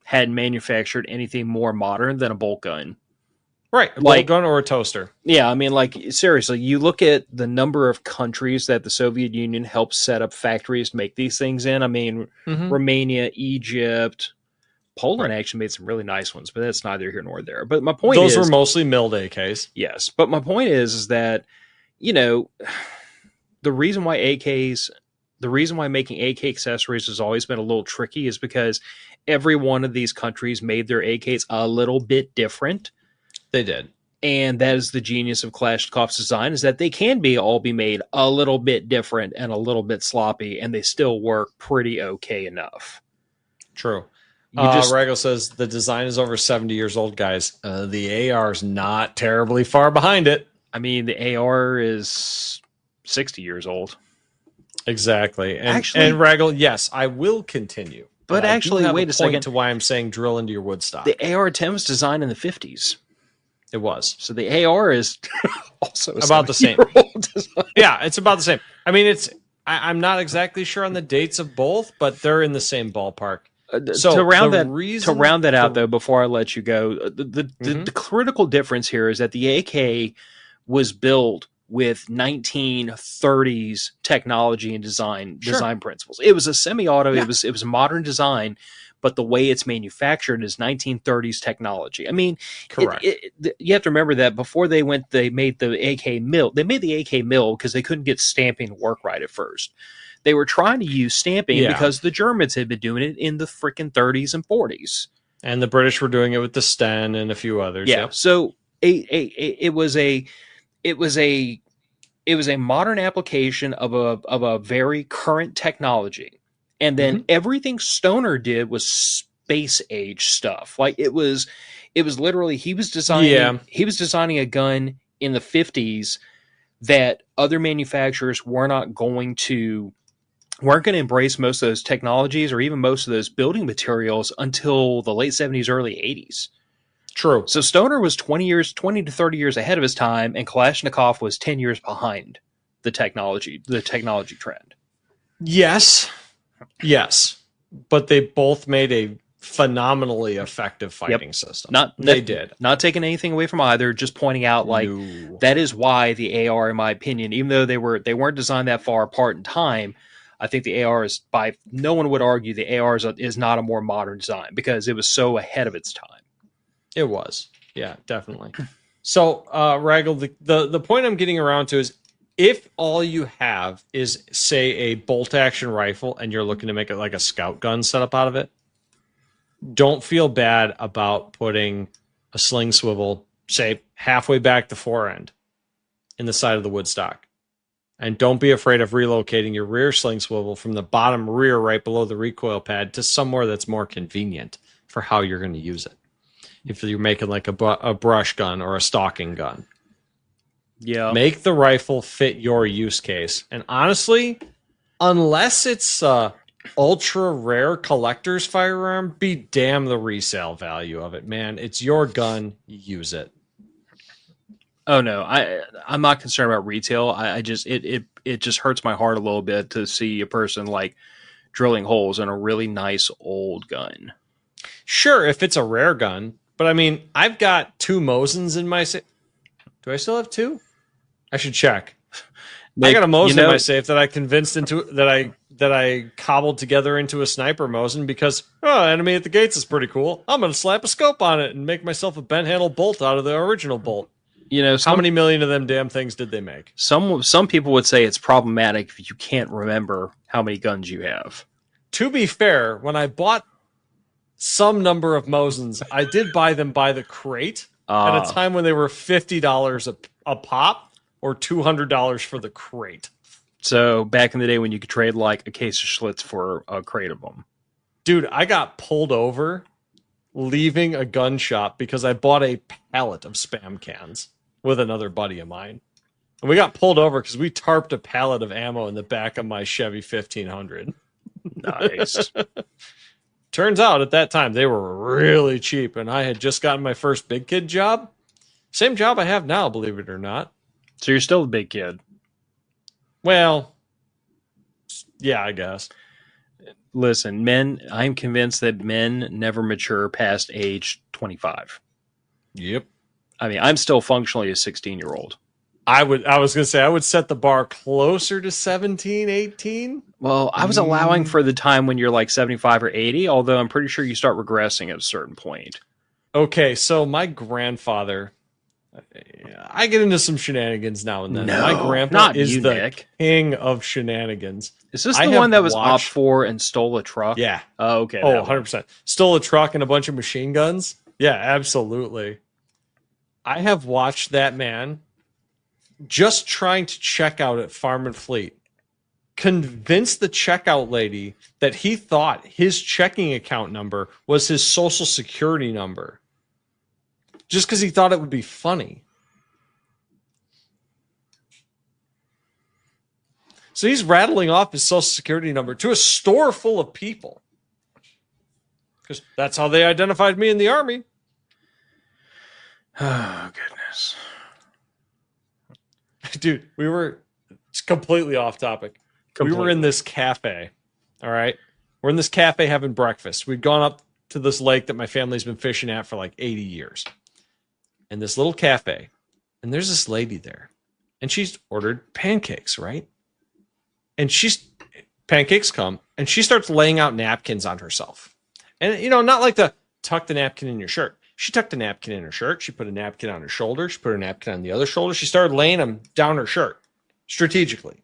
hadn't manufactured anything more modern than a bolt gun. Right, a bolt gun or a toaster. Yeah, I mean, like, seriously, you look at the number of countries that the Soviet Union helped set up factories to make these things in. I mean, Romania, Egypt, Poland Right. actually made some really nice ones, but that's neither here nor there. But my point Those is, were mostly milled AKs. yes. But my point is that, you know, the reason why AKs, the reason why making AK accessories has always been a little tricky is because every one of these countries made their AKs a little bit different. They did. And that is the genius of Kalashnikov's design, is that they can all be made a little bit different and a little bit sloppy, and they still work pretty okay enough. True. You just Regal says the design is over 70 years old, guys. The AR is not terribly far behind it. I mean, the AR is 60 years old. Exactly. And Actually- and Regal, yes, I will continue. But I do actually, have wait a second. To why I'm saying drill into your wood stock. The AR-10 was designed in the 50s. It was. So the AR is also About the same. 70-year-old design. Yeah, it's about the same. I mean, I'm not exactly sure on the dates of both, but they're in the same ballpark. So to round that out, though, before I let you go, the critical difference here is that the AK was built with 1930s technology and design principles. It was a semi-auto. Yeah. It was modern design, but the way it's manufactured is 1930s technology. I mean, correct. You have to remember that before they made the AK mill. They made the AK mill because they couldn't get stamping to work right at first. They were trying to use stamping because the Germans had been doing it in the freaking 30s and 40s. And the British were doing it with the Sten and a few others. Yeah. Yep. So it was a modern application of a very current technology. And then everything Stoner did was space age stuff. Like it was literally he was designing a gun in the 50s that other manufacturers weren't going to embrace most of those technologies or even most of those building materials until the late 70s, early 80s. True. So Stoner was 20 to 30 years ahead of his time, and Kalashnikov was 10 years behind the technology trend. Yes. But they both made a phenomenally effective fighting system. They did. Not taking anything away from either, just pointing out that is why the AR, in my opinion, even though they weren't designed that far apart in time, I think the AR is no one would argue the AR is not a more modern design because it was so ahead of its time. It was. Yeah, definitely. So, Raggle, the point I'm getting around to is if all you have is, say, a bolt-action rifle and you're looking to make it like a scout gun setup out of it, don't feel bad about putting a sling swivel, say, halfway back the forend in the side of the wood stock. And don't be afraid of relocating your rear sling swivel from the bottom rear right below the recoil pad to somewhere that's more convenient for how you're going to use it. If you're making like a brush gun or a stalking gun. Yeah. Make the rifle fit your use case. And honestly, unless it's ultra rare collector's firearm, be damn the resale value of it, man. It's your gun, use it. Oh no, I'm not concerned about retail. I just it just hurts my heart a little bit to see a person like drilling holes in a really nice old gun. Sure, if it's a rare gun, but I mean, I've got 2 Mosins in my safe. Do I still have 2? I should check. I got a Mosin in my safe that I convinced into that I cobbled together into a sniper Mosin because enemy at the gates is pretty cool. I'm gonna slap a scope on it and make myself a bent handle bolt out of the original bolt. You know, how many million of them damn things did they make? Some people would say it's problematic if you can't remember how many guns you have. To be fair, when I bought some number of Mosins, I did buy them by the crate at a time when they were $50 a pop or $200 for the crate. So back in the day when you could trade like a case of Schlitz for a crate of them. Dude, I got pulled over leaving a gun shop because I bought a pallet of Spam cans with another buddy of mine. And we got pulled over because we tarped a pallet of ammo in the back of my Chevy 1500. Nice. Turns out at that time they were really cheap, and I had just gotten my first big kid job. Same job I have now, believe it or not. So you're still a big kid. Well, yeah, I guess. Listen, I'm convinced that men never mature past age 25. Yep. I mean, I'm still functionally a 16-year-old. I was going to say, I would set the bar closer to 17, 18. Well, I was allowing for the time when you're like 75 or 80, although I'm pretty sure you start regressing at a certain point. Okay, so my grandfather, I get into some shenanigans now and then. No, My grandpa not is you, the Nick. king of shenanigans. Is this I the have one that was watched- OP4 and stole a truck? Yeah. Oh, okay. Oh, that one. 100%. Stole a truck and a bunch of machine guns? Yeah, absolutely. I have watched that man just trying to check out at Farm and Fleet convince the checkout lady that he thought his checking account number was his social security number just because he thought it would be funny. So he's rattling off his social security number to a store full of people because that's how they identified me in the Army. Oh, goodness. Dude, it's completely off topic. We were in this cafe. All right. We're in this cafe having breakfast. We'd gone up to this lake that my family's been fishing at for like 80 years. And this little cafe. And there's this lady there. And she's ordered pancakes, right? And pancakes come. And she starts laying out napkins on herself. And, not like to tuck the napkin in your shirt. She tucked a napkin in her shirt. She put a napkin on her shoulder. She put a napkin on the other shoulder. She started laying them down her shirt strategically.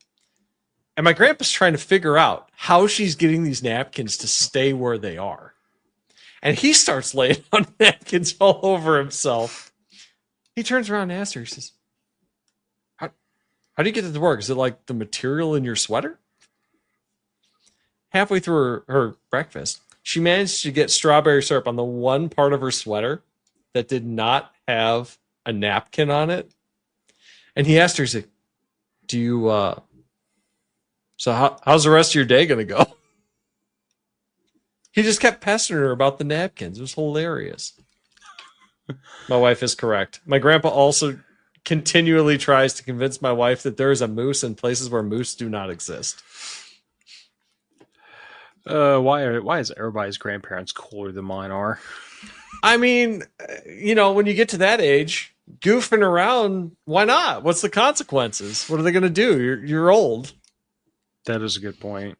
And my grandpa's trying to figure out how she's getting these napkins to stay where they are. And he starts laying on napkins all over himself. He turns around and asks her, he says, how do you get it to work? Is it like the material in your sweater? Halfway through her breakfast, she managed to get strawberry syrup on the one part of her sweater that did not have a napkin on it. And he asked her, he's like, so how's the rest of your day going to go? He just kept pestering her about the napkins. It was hilarious. My wife is correct. My grandpa also continually tries to convince my wife that there is a moose in places where moose do not exist. Why is everybody's grandparents cooler than mine are? I mean, when you get to that age, goofing around, why not? What's the consequences? What are they going to do? You're old. That is a good point.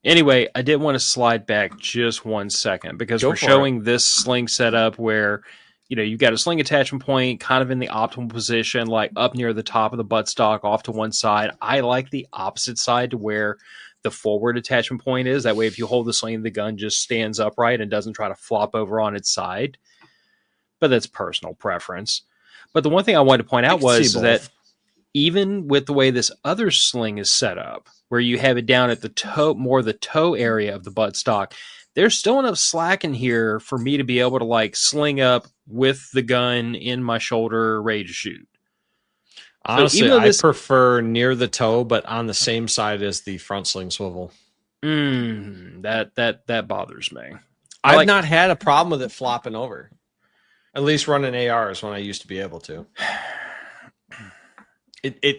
Anyway, I did want to slide back just 1 second because we're showing this sling setup where, you've got a sling attachment point kind of in the optimal position, like up near the top of the buttstock off to one side. I like the opposite side to where the forward attachment point is. That way, if you hold the sling, the gun just stands upright and doesn't try to flop over on its side. But that's personal preference. But the one thing I wanted to point out was that even with the way this other sling is set up, where you have it down at the toe, more the toe area of the buttstock, there's still enough slack in here for me to be able to like sling up with the gun in my shoulder, ready to shoot. Honestly, I prefer near the toe, but on the same side as the front sling swivel. That bothers me. I've not had a problem with it flopping over. At least running ARs when I used to be able to.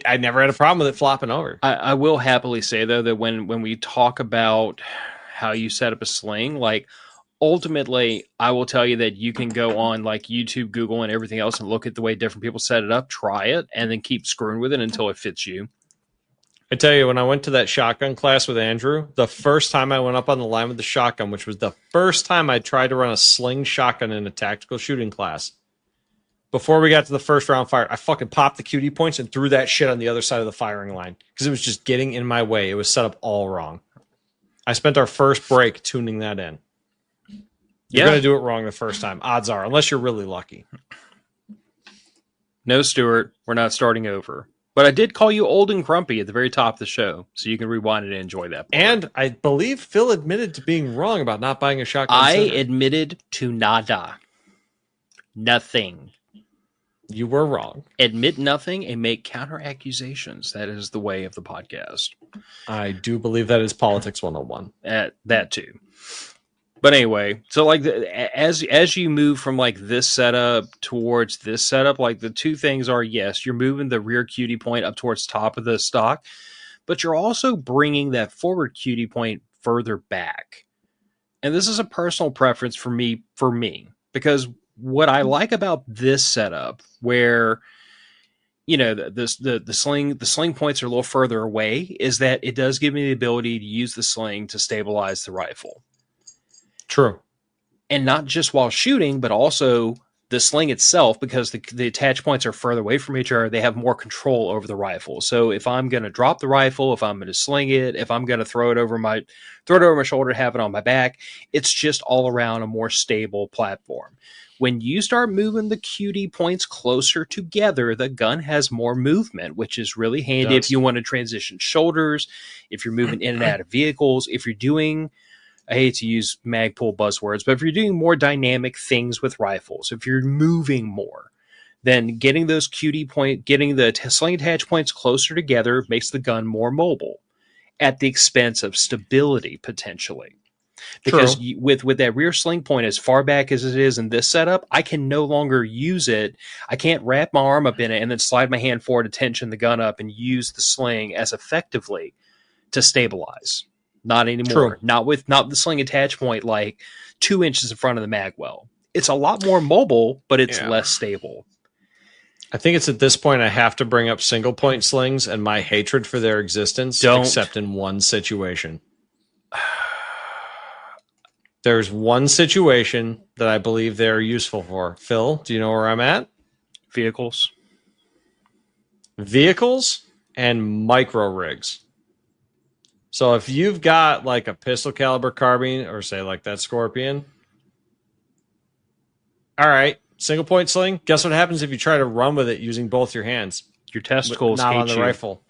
I never had a problem with it flopping over. I will happily say, though, that when we talk about how you set up a sling, like, ultimately, I will tell you that you can go on, like, YouTube, Google, and everything else and look at the way different people set it up, try it, and then keep screwing with it until it fits you. I tell you, when I went to that shotgun class with Andrew, the first time I went up on the line with the shotgun, which was the first time I tried to run a sling shotgun in a tactical shooting class, before we got to the first round fire, I fucking popped the QD points and threw that shit on the other side of the firing line because it was just getting in my way. It was set up all wrong. I spent our first break tuning that in. You're going to do it wrong the first time. Odds are, unless you're really lucky. No, Stuart, we're not starting over. But I did call you old and grumpy at the very top of the show, so you can rewind it and enjoy that part. And I believe Phil admitted to being wrong about not buying a shotgun. I admitted to nada. Nothing. You were wrong. Admit nothing and make counter accusations. That is the way of the podcast. I do believe that is politics 101. That too. But anyway, so like as you move from like this setup towards this setup, like the two things are, yes, you're moving the rear QD point up towards top of the stock, but you're also bringing that forward QD point further back. And this is a personal preference for me, because what I like about this setup, where the sling points are a little further away, is that it does give me the ability to use the sling to stabilize the rifle. True. And not just while shooting, but also the sling itself, because the attach points are further away from each other, they have more control over the rifle. So if I'm going to drop the rifle, if I'm going to sling it, if I'm going to throw it over my shoulder, have it on my back, it's just all around a more stable platform. When you start moving the QD points closer together, the gun has more movement, which is really handy if you want to transition shoulders, if you're moving in and out of vehicles, if you're doing, I hate to use Magpul buzzwords, but if you're doing more dynamic things with rifles, if you're moving more, then getting those getting the sling attach points closer together makes the gun more mobile at the expense of stability potentially. Because with that rear sling point as far back as it is in this setup, I can no longer use it. I can't wrap my arm up in it and then slide my hand forward to tension the gun up and use the sling as effectively to stabilize. Not anymore. True. Not with the sling attach point like 2 inches in front of the mag well. It's a lot more mobile, but it's less stable. I think it's at this point I have to bring up single point slings and my hatred for their existence, except in one situation. There's one situation that I believe they're useful for. Phil, do you know where I'm at? Vehicles and micro rigs. So if you've got like a pistol caliber carbine or say like that Scorpion, all right, single point sling. Guess what happens if you try to run with it using both your hands? Your testicles not hate on the you. rifle.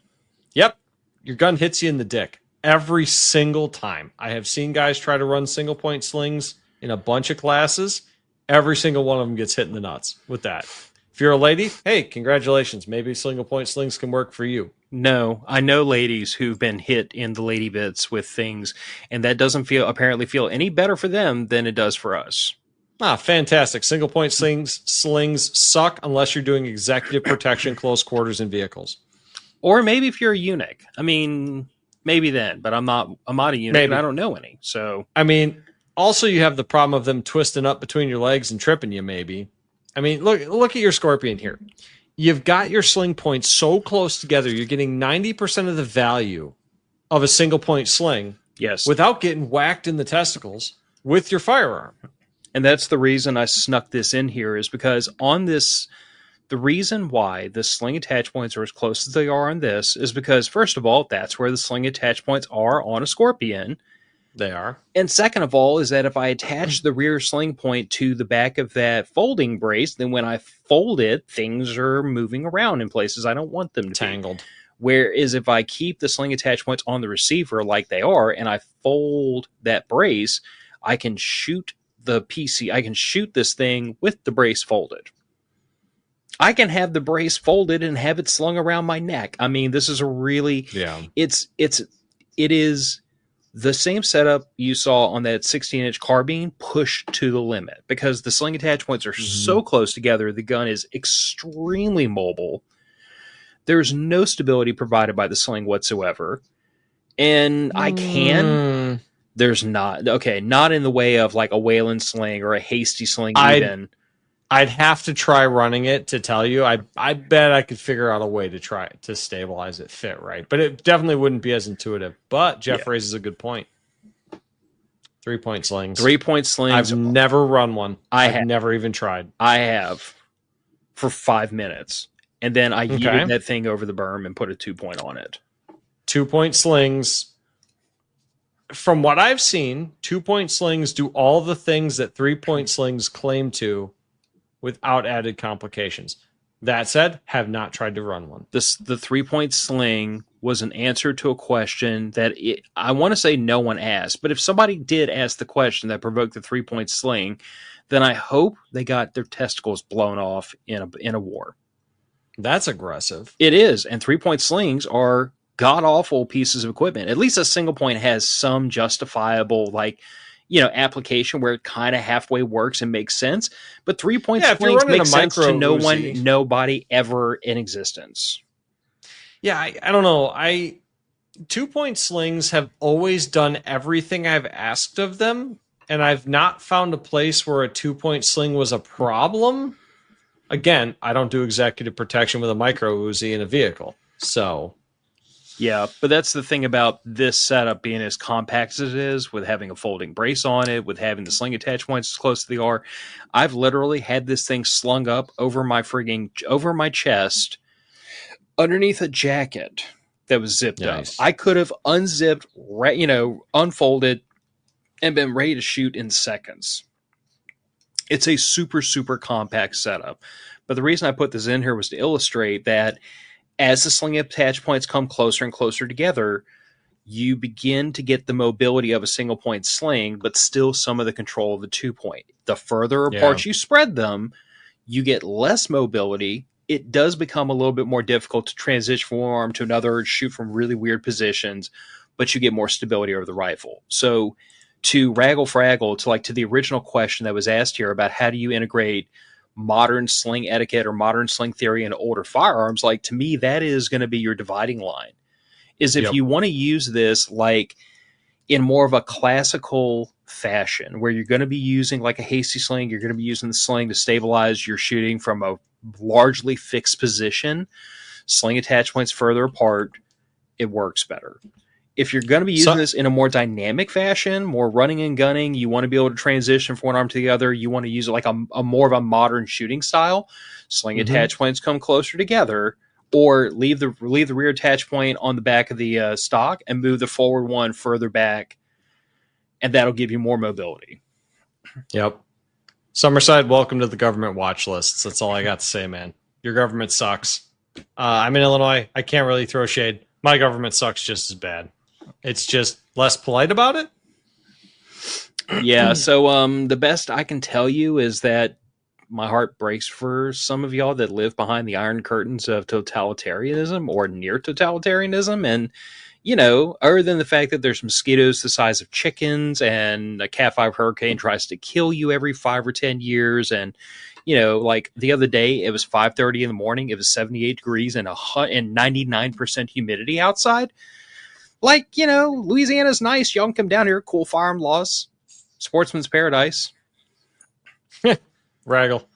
Yep, your gun hits you in the dick every single time. I have seen guys try to run single point slings in a bunch of classes. Every single one of them gets hit in the nuts with that. If you're a lady, hey, congratulations. Maybe single point slings can work for you. No, I know ladies who've been hit in the lady bits with things, and that doesn't apparently feel any better for them than it does for us. Ah, fantastic. Single point slings suck unless you're doing executive protection, close quarters, and vehicles. Or maybe if you're a eunuch. I mean, maybe then, but I'm not a eunuch and I don't know any. So I mean, also you have the problem of them twisting up between your legs and tripping you, maybe. I mean, look at your Scorpion here. You've got your sling points so close together, you're getting 90% of the value of a single point sling. Yes. Without getting whacked in the testicles with your firearm. And that's the reason I snuck this in here, is because on this, the reason why the sling attach points are as close as they are on this is because, first of all, that's where the sling attach points are on a Scorpion. They are. And second of all, is that if I attach the rear sling point to the back of that folding brace, then when I fold it, things are moving around in places I don't want them to tangled. be. Whereas if I keep the sling attach points on the receiver like they are, and I fold that brace, I can shoot the PC. I can shoot this thing with the brace folded. I can have the brace folded and have it slung around my neck. I mean, this is a really, it is the same setup you saw on that 16-inch carbine pushed to the limit, because the sling attach points are so close together. The gun is extremely mobile. There's no stability provided by the sling whatsoever. And there's not in the way of like a Wayland sling or a hasty sling even. I'd have to try running it to tell you. I bet I could figure out a way to try to stabilize it fit right. But it definitely wouldn't be as intuitive. But Jeff raises a good point. 3-point slings. 3-point slings. I've never run one. I've never even tried. I have for 5 minutes. And then I yeeted that thing over the berm and put a 2-point on it. 2-point slings. From what I've seen, 2-point slings do all the things that 3-point slings claim to without added complications. That said, have not tried to run one. The 3-point sling was an answer to a question that I want to say no one asked. But if somebody did ask the question that provoked the 3-point sling, then I hope they got their testicles blown off in a war. That's aggressive. It is. And 3-point slings are god-awful pieces of equipment. At least a single point has some justifiable, application where it kind of halfway works and makes sense. But 3-point slings make sense to nobody ever in existence. Yeah, I don't know. 2-point slings have always done everything I've asked of them, and I've not found a place where a 2-point sling was a problem. Again, I don't do executive protection with a micro Uzi in a vehicle. So, Yeah, but that's the thing about this setup being as compact as it is, with having a folding brace on it, with having the sling attach points as close to the R. I've literally had this thing slung up over my chest underneath a jacket that was zipped up. nice. I could have unzipped, unfolded, and been ready to shoot in seconds. It's a super, super compact setup. But the reason I put this in here was to illustrate that as the sling attach points come closer and closer together, you begin to get the mobility of a single point sling, but still some of the control of the 2-point. The further apart you spread them, you get less mobility. It does become a little bit more difficult to transition from one arm to another, shoot from really weird positions, but you get more stability over the rifle. So to to the original question that was asked here about how do you integrate modern sling etiquette or modern sling theory into older firearms, like, to me, that is going to be your dividing line. Is if you want to use this like in more of a classical fashion, where you're going to be using like a hasty sling, you're going to be using the sling to stabilize your shooting from a largely fixed position, sling attach points further apart, it works better. If you're going to be using this in a more dynamic fashion, more running and gunning, you want to be able to transition from one arm to the other, you want to use it like a more of a modern shooting style, sling attach points come closer together, or leave the rear attach point on the back of the stock and move the forward one further back, and that'll give you more mobility. Yep. Summerside, welcome to the government watch lists. That's all I got to say, man. Your government sucks. I'm in Illinois. I can't really throw shade. My government sucks just as bad. It's just less polite about it. Yeah, so the best I can tell you is that my heart breaks for some of y'all that live behind the iron curtains of totalitarianism or near totalitarianism. And, other than the fact that there's mosquitoes the size of chickens and a Cat 5 hurricane tries to kill you every 5 or 10 years. And, like the other day, it was 5:30 in the morning. It was 78 degrees and 99% humidity outside. Like, Louisiana's nice. Y'all can come down here. Cool firearm laws. Sportsman's paradise. Raggle,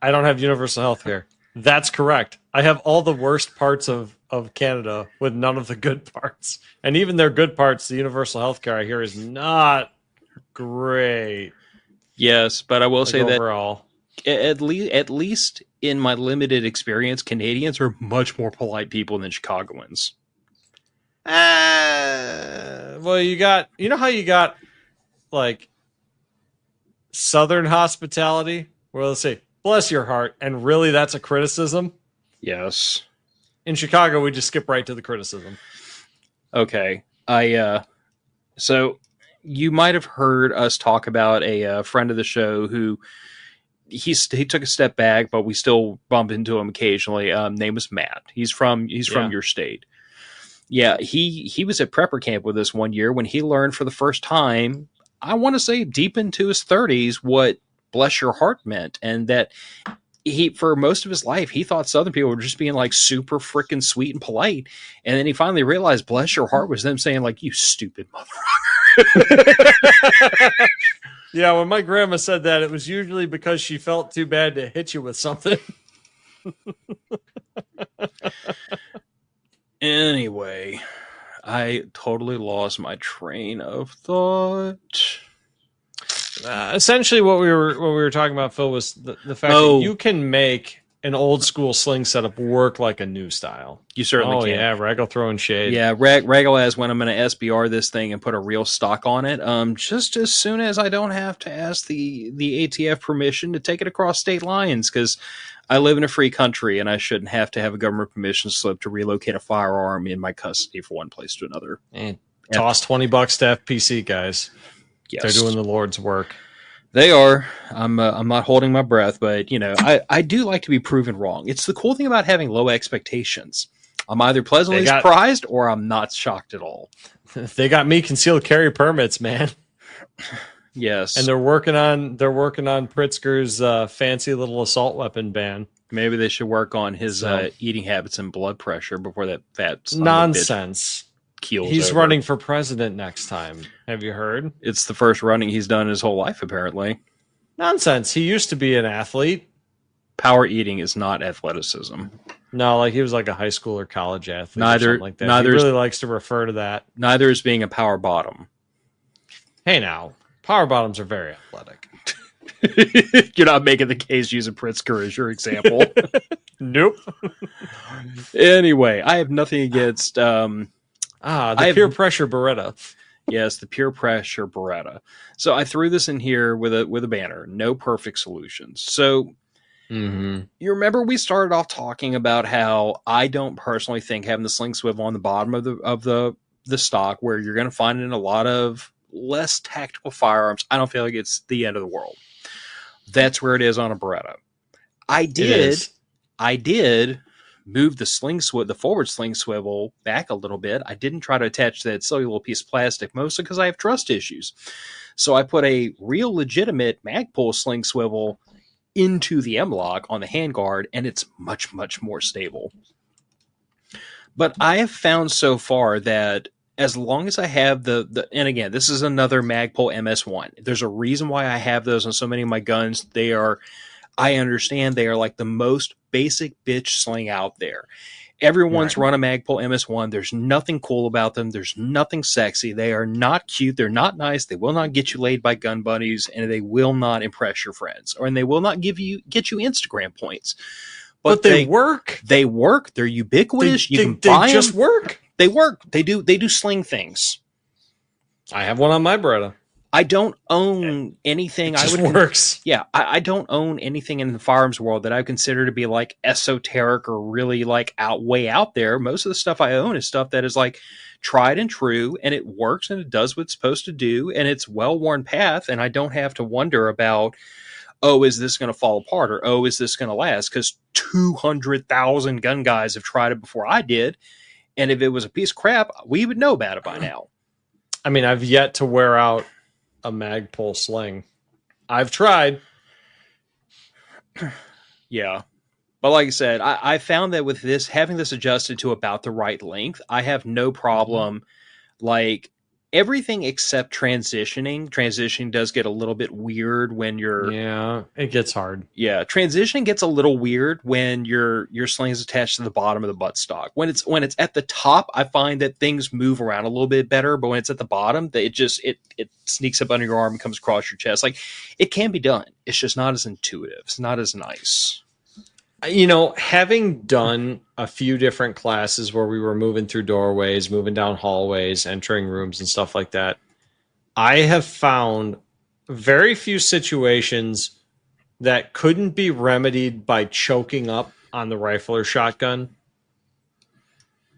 I don't have universal health care. That's correct. I have all the worst parts of Canada with none of the good parts. And even their good parts, the universal health care I hear is not great. Yes, but I will say overall, that at least in my limited experience, Canadians are much more polite people than Chicagoans. Well, you know how you got like Southern hospitality, where let's say, bless your heart, and really that's a criticism. Yes. In Chicago, we just skip right to the criticism. Okay. So you might have heard us talk about a friend of the show who he took a step back, but we still bump into him occasionally. Name is Matt. He's from your state. Yeah, he was at prepper camp with us one year when he learned for the first time, I want to say deep into his 30s, what bless your heart meant. And that for most of his life, he thought Southern people were just being like super freaking sweet and polite. And then he finally realized bless your heart was them saying like, you stupid motherfucker. Yeah, when my grandma said that, it was usually because she felt too bad to hit you with something. Anyway, I totally lost my train of thought. Essentially, what we were talking about, Phil, was the fact that you can make an old school sling setup work like a new style. You certainly can. Yeah, Raggle throwing shade. Yeah, Raggle has when I'm going to SBR this thing and put a real stock on it. Just as soon as I don't have to ask the ATF permission to take it across state lines, because I live in a free country and I shouldn't have to have a government permission slip to relocate a firearm in my custody from one place to another. And toss $20 to FPC, guys. Yes. They're doing the Lord's work. They are. I'm not holding my breath, but I do like to be proven wrong. It's the cool thing about having low expectations. I'm either pleasantly surprised or I'm not shocked at all. They got me concealed carry permits, man. Yes, and they're working on Pritzker's fancy little assault weapon ban. Maybe they should work on his eating habits and blood pressure before that fat nonsense. He's over. Running for president next time. Have you heard? It's the first running he's done his whole life, apparently. Nonsense. He used to be an athlete. Power eating is not athleticism. No, like he was like a high school or college athlete or Neither something like that. He really likes to refer to that. Neither is being a power bottom. Hey now, power bottoms are very athletic. You're not making the case using Pritzker as your example. Nope. Anyway, I have nothing against the peer pressure Beretta. Yes, the peer pressure Beretta. So I threw this in here with a banner. No perfect solutions. So you remember we started off talking about how I don't personally think having the sling swivel on the bottom of the stock, where you're going to find it in a lot of less tactical firearms, I don't feel like it's the end of the world. That's where it is on a Beretta. I did move the forward sling swivel back a little bit. I didn't try to attach that silly little piece of plastic, mostly because I have trust issues. So I put a real legitimate Magpul sling swivel into the M-LOK on the handguard, and it's much, much more stable. But I have found so far that as long as I have and again, this is another Magpul MS1. There's a reason why I have those on so many of my guns. I understand they are like the most basic bitch sling out there. Everyone's run a Magpul MS1. There's nothing cool about them. There's nothing sexy. They are not cute. They're not nice. They will not get you laid by gun buddies, and they will not impress your friends, and they will not get you Instagram points. But they work. They work. They're ubiquitous. You can buy them. They just work. They work. They do sling things. I have one on my Beretta. I don't own anything. It just works. Yeah, I don't own anything in the firearms world that I consider to be like esoteric or really like way out there. Most of the stuff I own is stuff that is like tried and true, and it works and it does what it's supposed to do, and it's well-worn path, and I don't have to wonder about, oh, is this going to fall apart, or oh, is this going to last? Because 200,000 gun guys have tried it before I did, and if it was a piece of crap, we would know about it by now. I mean, I've yet to wear out a Magpul sling. I've tried. Yeah. But like I said, I found that with this, having this adjusted to about the right length, I have no problem. Like everything except transitioning. Transitioning does get a little bit weird when you're... Yeah, it gets hard. Yeah, transitioning gets a little weird when your sling is attached to the bottom of the buttstock. When it's at the top, I find that things move around a little bit better, but when it's at the bottom, it sneaks up under your arm and comes across your chest. Like, it can be done. It's just not as intuitive. It's not as nice. You know, having done a few different classes where we were moving through doorways, moving down hallways, entering rooms and stuff like that, I have found very few situations that couldn't be remedied by choking up on the rifle or shotgun,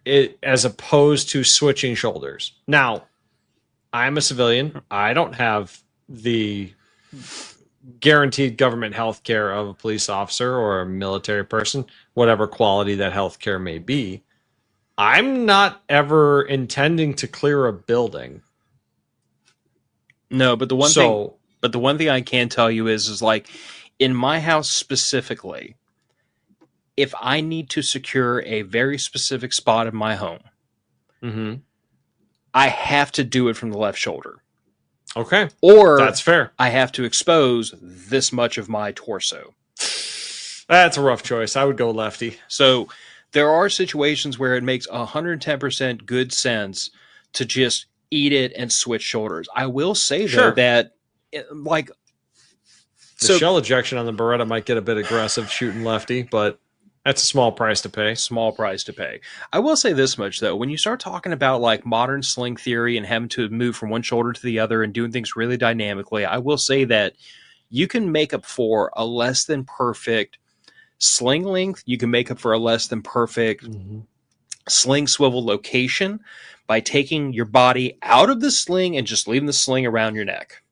as opposed to switching shoulders. Now, I'm a civilian. I don't have the guaranteed government health care of a police officer or a military person, whatever quality that health care may be. I'm not ever intending to clear a building. No, but the one thing I can tell you is like in my house specifically, if I need to secure a very specific spot in my home, I have to do it from the left shoulder. Okay. Or that's fair. I have to expose this much of my torso. That's a rough choice. I would go lefty. So there are situations where it makes 110% good sense to just eat it and switch shoulders. I will say though that the shell ejection on the Beretta might get a bit aggressive shooting lefty, but that's a small price to pay. Small price to pay. I will say this much, though. When you start talking about like modern sling theory and having to move from one shoulder to the other and doing things really dynamically, I will say that you can make up for a less than perfect sling length. You can make up for a less than perfect sling swivel location by taking your body out of the sling and just leaving the sling around your neck.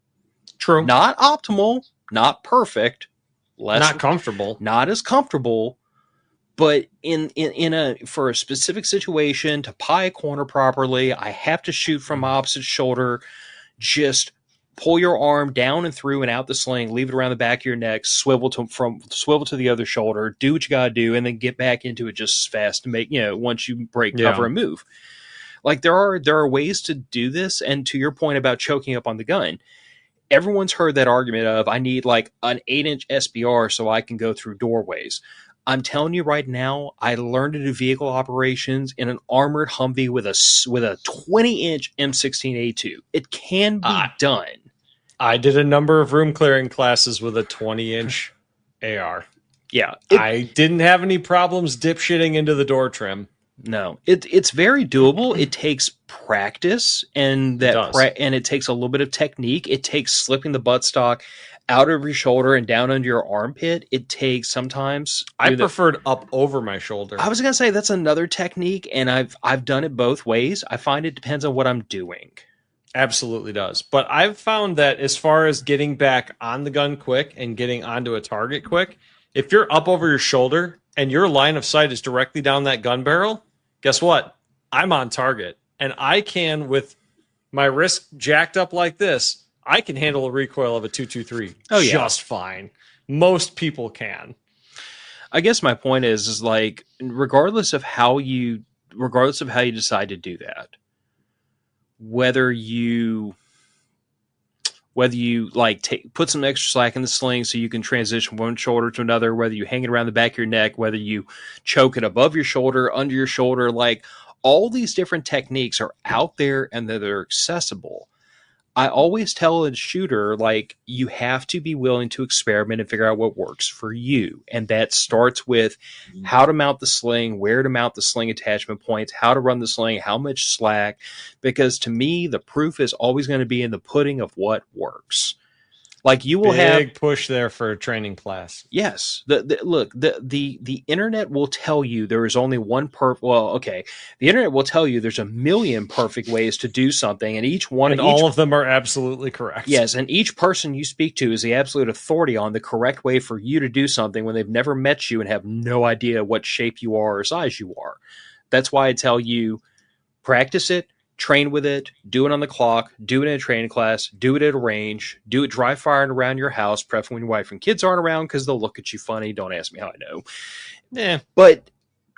True. Not optimal, not perfect, not comfortable, not as comfortable. But for a specific situation, to pie a corner properly, I have to shoot from my opposite shoulder. Just pull your arm down and through and out the sling, leave it around the back of your neck, swivel to the other shoulder, do what you gotta do, and then get back into it just as fast to make, once you break cover and move. Like there are ways to do this, and to your point about choking up on the gun, everyone's heard that argument of I need like an 8-inch SBR so I can go through doorways. I'm telling you right now, I learned to do vehicle operations in an armored Humvee with a 20-inch M16A2. It can be done. I did a number of room clearing classes with a 20-inch AR. Yeah, I didn't have any problems dipshitting into the door trim. No, it's very doable. It takes practice, and it takes a little bit of technique. It takes slipping the buttstock out of your shoulder and down under your armpit. It takes sometimes. I preferred up over my shoulder. I was gonna say that's another technique, and I've done it both ways. I find it depends on what I'm doing. Absolutely does. But I've found that as far as getting back on the gun quick and getting onto a target quick, if you're up over your shoulder and your line of sight is directly down that gun barrel, guess what? I'm on target. And I can, with my wrist jacked up like this, I can handle a recoil of a 223 just fine. Most people can. I guess my point is like, regardless of how you decide to do that, whether you like put some extra slack in the sling so you can transition one shoulder to another, whether you hang it around the back of your neck, whether you choke it above your shoulder, under your shoulder, like all these different techniques are out there and they're accessible. I always tell a shooter, like, you have to be willing to experiment and figure out what works for you. And that starts with how to mount the sling, where to mount the sling attachment points, how to run the sling, how much slack. Because to me, the proof is always going to be in the pudding of what works. Like you will have big push there for a training class. Yes. The internet will tell you there is only one the internet will tell you there's a million perfect ways to do something, and all of them are absolutely correct. Yes, and each person you speak to is the absolute authority on the correct way for you to do something when they've never met you and have no idea what shape you are or size you are. That's why I tell you, practice it. Train with it, do it on the clock, do it in a training class, do it at a range, do it dry firing around your house, preferably when your wife and kids aren't around because they'll look at you funny. Don't ask me how I know. Yeah. But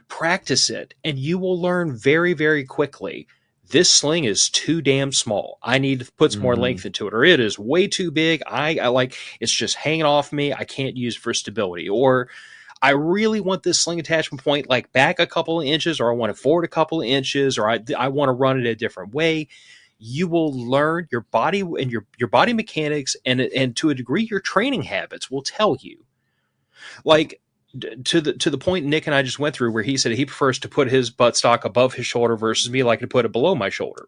practice it, and you will learn very, very quickly. This sling is too damn small. I need to put some more length into it, or it is way too big. I like it's just hanging off me. I can't use it for stability. Or I really want this sling attachment point like back a couple of inches, or I want it forward a couple of inches, or I want to run it a different way. You will learn your body and your body mechanics, and to a degree your training habits will tell you. Like to the point Nick and I just went through, where he said he prefers to put his buttstock above his shoulder versus me like to put it below my shoulder.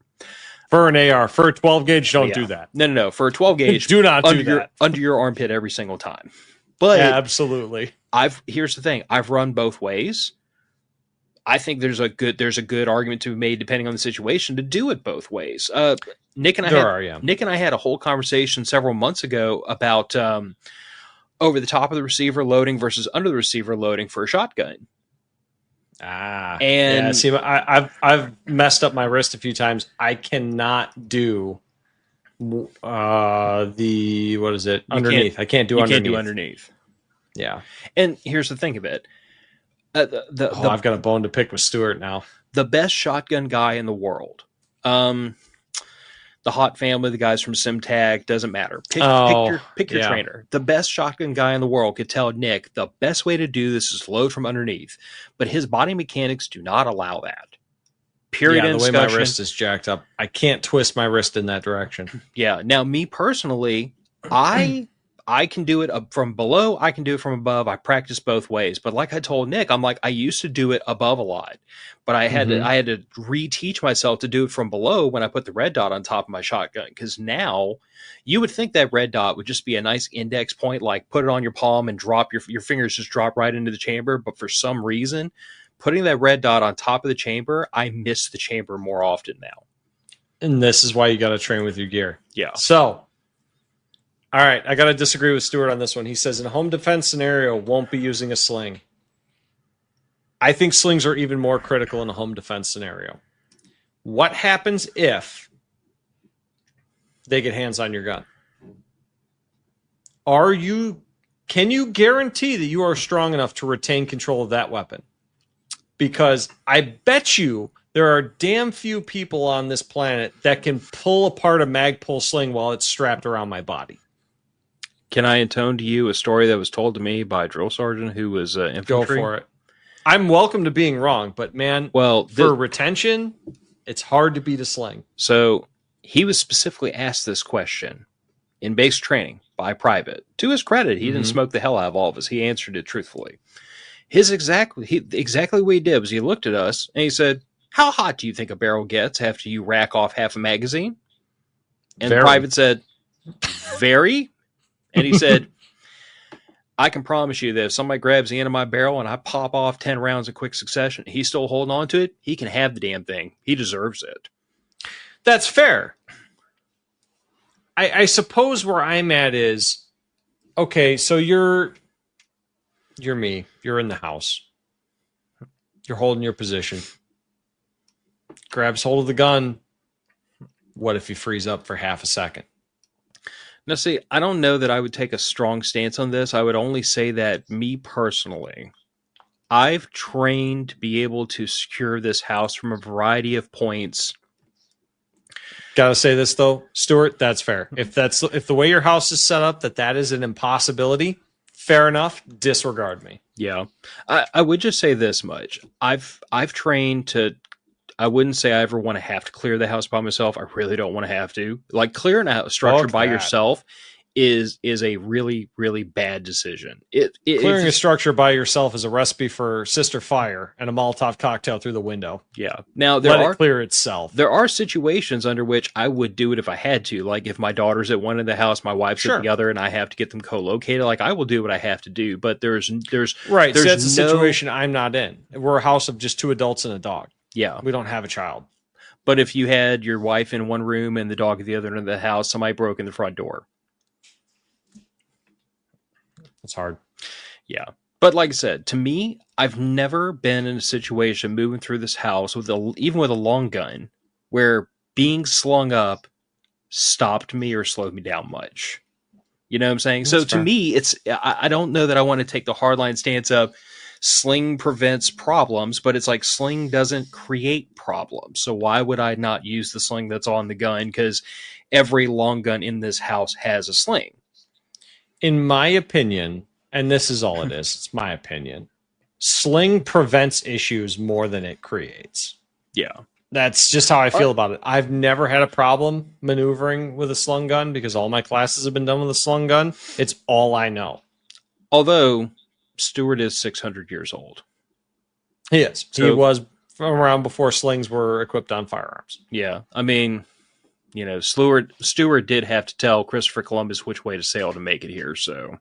For an AR, for a 12 gauge, don't do that. No. For a 12 gauge, do not do that under your armpit every single time. But absolutely. Here's the thing. I've run both ways. I think there's a good argument to be made, depending on the situation, to do it both ways. Nick and I had a whole conversation several months ago about over the top of the receiver loading versus under the receiver loading for a shotgun. See, I've messed up my wrist a few times. I cannot do underneath. I can't do underneath. Can't do underneath. Yeah. And here's the thing of it. I've got a bone to pick with Stuart now. The best shotgun guy in the world. The Hot family, the guys from SimTag, doesn't matter. Pick your trainer. The best shotgun guy in the world could tell Nick the best way to do this is load from underneath. But his body mechanics do not allow that. Period. Yeah, the way my wrist is jacked up, I can't twist my wrist in that direction. Yeah. Now, me personally, I can do it from below. I can do it from above. I practice both ways. But like I told Nick, I'm like, I used to do it above a lot, but I had to reteach myself to do it from below when I put the red dot on top of my shotgun. Because now you would think that red dot would just be a nice index point, like put it on your palm and drop your fingers just drop right into the chamber. But for some reason, putting that red dot on top of the chamber, I miss the chamber more often now. And this is why you got to train with your gear. Yeah. So, all right, I got to disagree with Stuart on this one. He says, in a home defense scenario, won't be using a sling. I think slings are even more critical in a home defense scenario. What happens if they get hands on your gun? Can you guarantee that you are strong enough to retain control of that weapon? Because I bet you There are damn few people on this planet that can pull apart a Magpul sling while it's strapped around my body. Can I intone to you a story that was told to me by a drill sergeant who was infantry? Go for it. I'm welcome to being wrong, but man, well, for retention, it's hard to beat a sling. So he was specifically asked this question in base training by private. To his credit, he didn't smoke the hell out of all of us. He answered it truthfully. Exactly what he did was he looked at us and he said, "How hot do you think a barrel gets after you rack off half a magazine?" And the private said, "Very." And he said, "I can promise you that if somebody grabs the end of my barrel and I pop off 10 rounds in quick succession, he's still holding on to it, he can have the damn thing. He deserves it." That's fair. I suppose where I'm at is, okay, so you're me. You're in the house. You're holding your position. Grabs hold of the gun. What if you freeze up for half a second? Now, see, I don't know that I would take a strong stance on this. I would only say that me personally, I've trained to be able to secure this house from a variety of points. Gotta say this though, Stuart, that's fair. If the way your house is set up, that is an impossibility, fair enough, disregard me. Yeah. I would just say this much. I've trained to, I wouldn't say I ever want to have to clear the house by myself. I really don't want to have to. Like, clearing a structure by yourself is a really, really bad decision. Clearing a structure by yourself is a recipe for Sister Fire and a Molotov cocktail through the window. Yeah. Now, let it clear itself. There are situations under which I would do it if I had to. Like, if my daughter's at one end of the house, my wife's at the other, and I have to get them co-located, like, I will do what I have to do. But there's right. So that's a situation I'm not in. We're a house of just 2 adults and a dog. Yeah. We don't have a child. But if you had your wife in one room and the dog at the other end of the house, somebody broke in the front door. It's hard. Yeah. But like I said, to me, I've never been in a situation moving through this house even with a long gun where being slung up stopped me or slowed me down much. You know what I'm saying? That's so to me, I don't know that I want to take the hardline stance of sling prevents problems, but it's like sling doesn't create problems. So why would I not use the sling that's on the gun? Because every long gun in this house has a sling. In my opinion, and this is all it is, it's my opinion, sling prevents issues more than it creates. Yeah. That's just how I feel about it. I've never had a problem maneuvering with a slung gun because all my classes have been done with a slung gun. It's all I know. Although Stuart is 600 years old. He is. So, he was around before slings were equipped on firearms. Yeah. I mean, you know, Stuart did have to tell Christopher Columbus which way to sail to make it here. So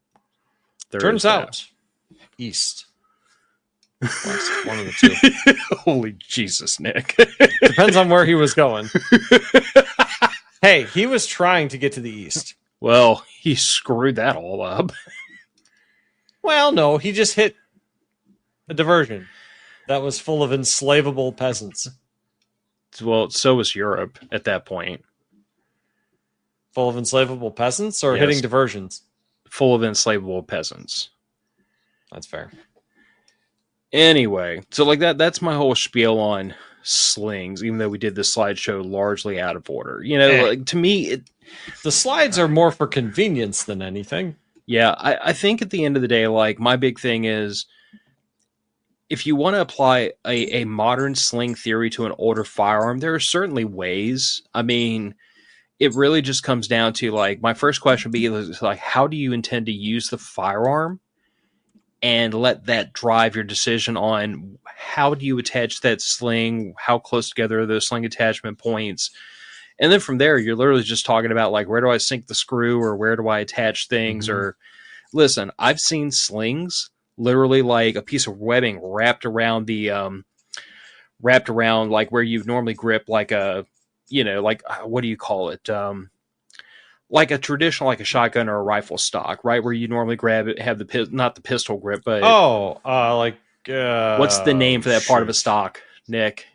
turns out east. West, one of the 2. Holy Jesus, Nick. Depends on where he was going. Hey, he was trying to get to the east. Well, he screwed that all up. Well, no, he just hit a diversion that was full of enslavable peasants. Well, so was Europe at that point. Full of enslavable peasants or hitting diversions? Full of enslavable peasants. That's fair. Anyway, so like that's my whole spiel on slings, even though we did this slideshow largely out of order. You know, like, to me, the slides are more for convenience than anything. Yeah, I think at the end of the day, like, my big thing is, if you want to apply a modern sling theory to an older firearm, there are certainly ways. I mean, it really just comes down to, like, my first question would be, like, how do you intend to use the firearm? And let that drive your decision on how do you attach that sling, how close together are those sling attachment points. And then from there, you're literally just talking about, like, where do I sink the screw or where do I attach things? Or listen, I've seen slings literally like a piece of webbing wrapped around like where you normally grip like a, you know, like, what do you call it? Like a traditional, like a shotgun or a rifle stock, right? Where you normally grab it, have not the pistol grip, but what's the name for that part of a stock, Nick?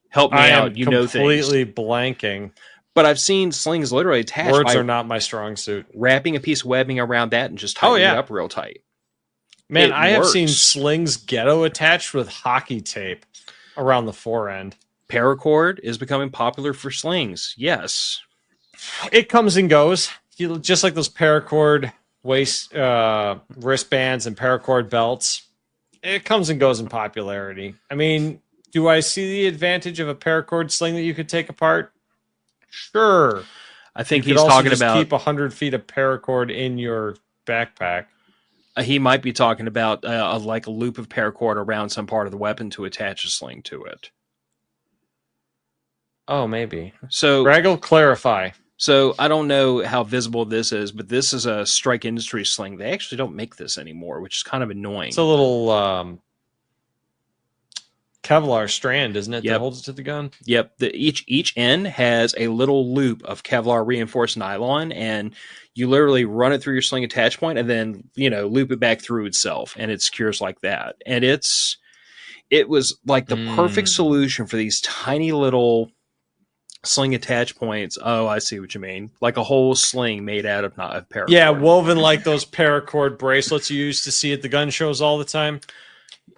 Help me out. You know things. Completely blanking. But I've seen slings literally attached. Words are not my strong suit. Wrapping a piece of webbing around that and just tightening it up real tight. Man, I have seen slings ghetto attached with hockey tape around the fore end. Paracord is becoming popular for slings. Yes. It comes and goes. Just like those paracord wristbands and paracord belts. It comes and goes in popularity. I mean, do I see the advantage of a paracord sling that you could take apart? Sure. I think You could he's also talking just about keep 100 feet of paracord in your backpack. he might be talking about like a loop of paracord around some part of the weapon to attach a sling to it. Oh, maybe. So Raggle, clarify. So I don't know how visible this is, but this is a Strike Industries sling. They actually don't make this anymore, which is kind of annoying. It's a little Kevlar strand, isn't it? Yep. That holds it to the gun. Yep. Each end has a little loop of Kevlar reinforced nylon, and you literally run it through your sling attach point, and then loop it back through itself, and it secures like that. And it was like the perfect solution for these tiny little sling attach points. Oh, I see what you mean. Like a whole sling made out of paracord. Yeah, woven like those paracord bracelets you used to see at the gun shows all the time.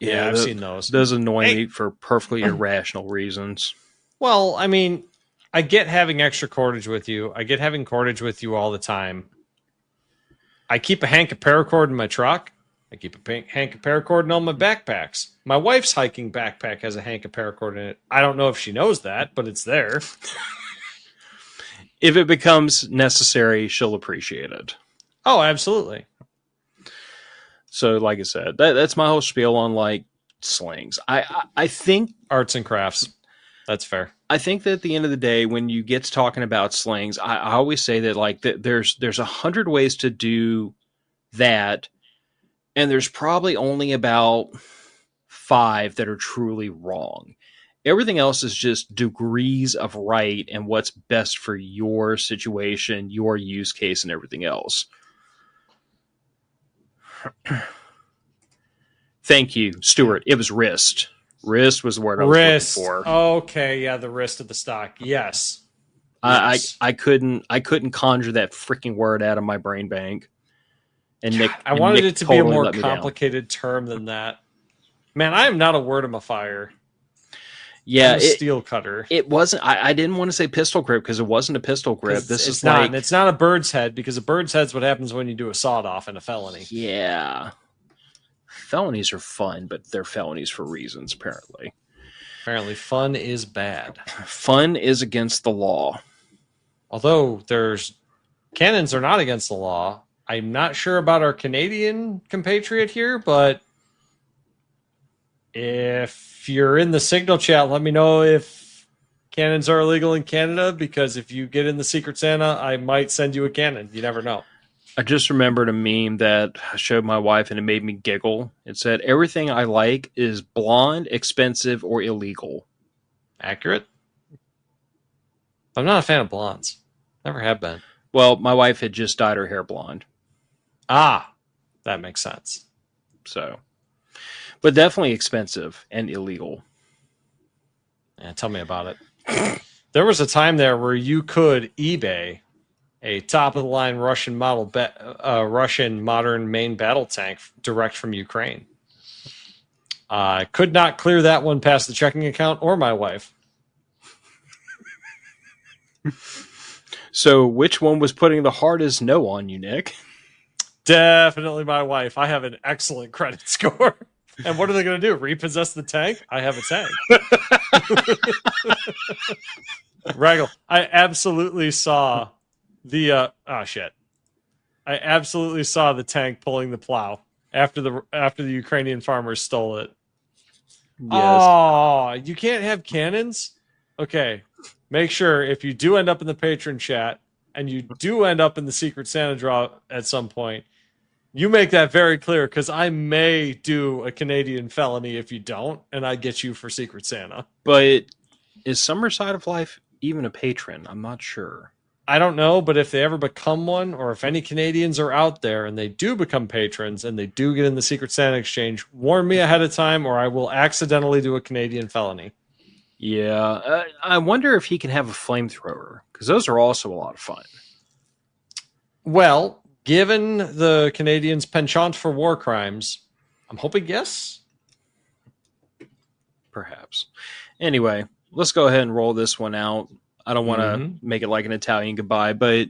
Yeah, I've seen those. Those annoy me for perfectly irrational reasons. Well, I mean, I get having extra cordage with you. I get having cordage with you all the time. I keep a hank of paracord in my truck. I keep a hank of paracord in all my backpacks. My wife's hiking backpack has a hank of paracord in it. I don't know if she knows that, but it's there. If it becomes necessary, she'll appreciate it. Oh, absolutely. So, like I said, that's my whole spiel on like slings. I think arts and crafts. That's fair. I think that at the end of the day, when you get to talking about slings, I always say that like there's 100 ways to do that. And there's probably only about 5 that are truly wrong. Everything else is just degrees of right and what's best for your situation, your use case, and everything else. Thank you, Stuart. It was wrist. Wrist was the word I was looking for. Okay, yeah, the wrist of the stock. Yes. I couldn't conjure that freaking word out of my brain bank. And Nick, I wanted it to be a more complicated term than that. Man, I am not a word-em-a-fire. Yeah, steel cutter. It wasn't. I didn't want to say pistol grip because it wasn't a pistol grip. It's not a bird's head, because a bird's head's what happens when you do a sawed off in a felony. Yeah, felonies are fun, but they're felonies for reasons. Apparently, fun is bad. Fun is against the law. Although cannons are not against the law. I'm not sure about our Canadian compatriot here, but if you're in the Signal chat, let me know if cannons are illegal in Canada, because if you get in the Secret Santa, I might send you a cannon. You never know. I just remembered a meme that I showed my wife, and it made me giggle. It said, "Everything I like is blonde, expensive, or illegal." Accurate. I'm not a fan of blondes. Never have been. Well, my wife had just dyed her hair blonde. Ah, that makes sense. So, but definitely expensive and illegal. Yeah, tell me about it. There was a time there where you could eBay a top-of-the-line Russian modern main battle tank direct from Ukraine. I could not clear that one past the checking account or my wife. So, which one was putting the hardest no on you, Nick? Definitely my wife. I have an excellent credit score. And what are they going to do? Repossess the tank? I have a tank. Raggle, I absolutely saw the I absolutely saw the tank pulling the plow after the Ukrainian farmers stole it. Yes. Oh, you can't have cannons? Okay. Make sure if you do end up in the patron chat and you do end up in the Secret Santa draw at some point, you make that very clear, because I may do a Canadian felony if you don't, and I get you for Secret Santa. But is Summer Side of Life even a patron? I'm not sure. I don't know, but if they ever become one, or if any Canadians are out there and they do become patrons and they do get in the Secret Santa exchange, warn me ahead of time, or I will accidentally do a Canadian felony. Yeah, I wonder if he can have a flamethrower, because those are also a lot of fun. Well, given the Canadians' penchant for war crimes, I'm hoping yes. Perhaps. Anyway, let's go ahead and roll this one out. I don't want to Mhm. make it like an Italian goodbye, but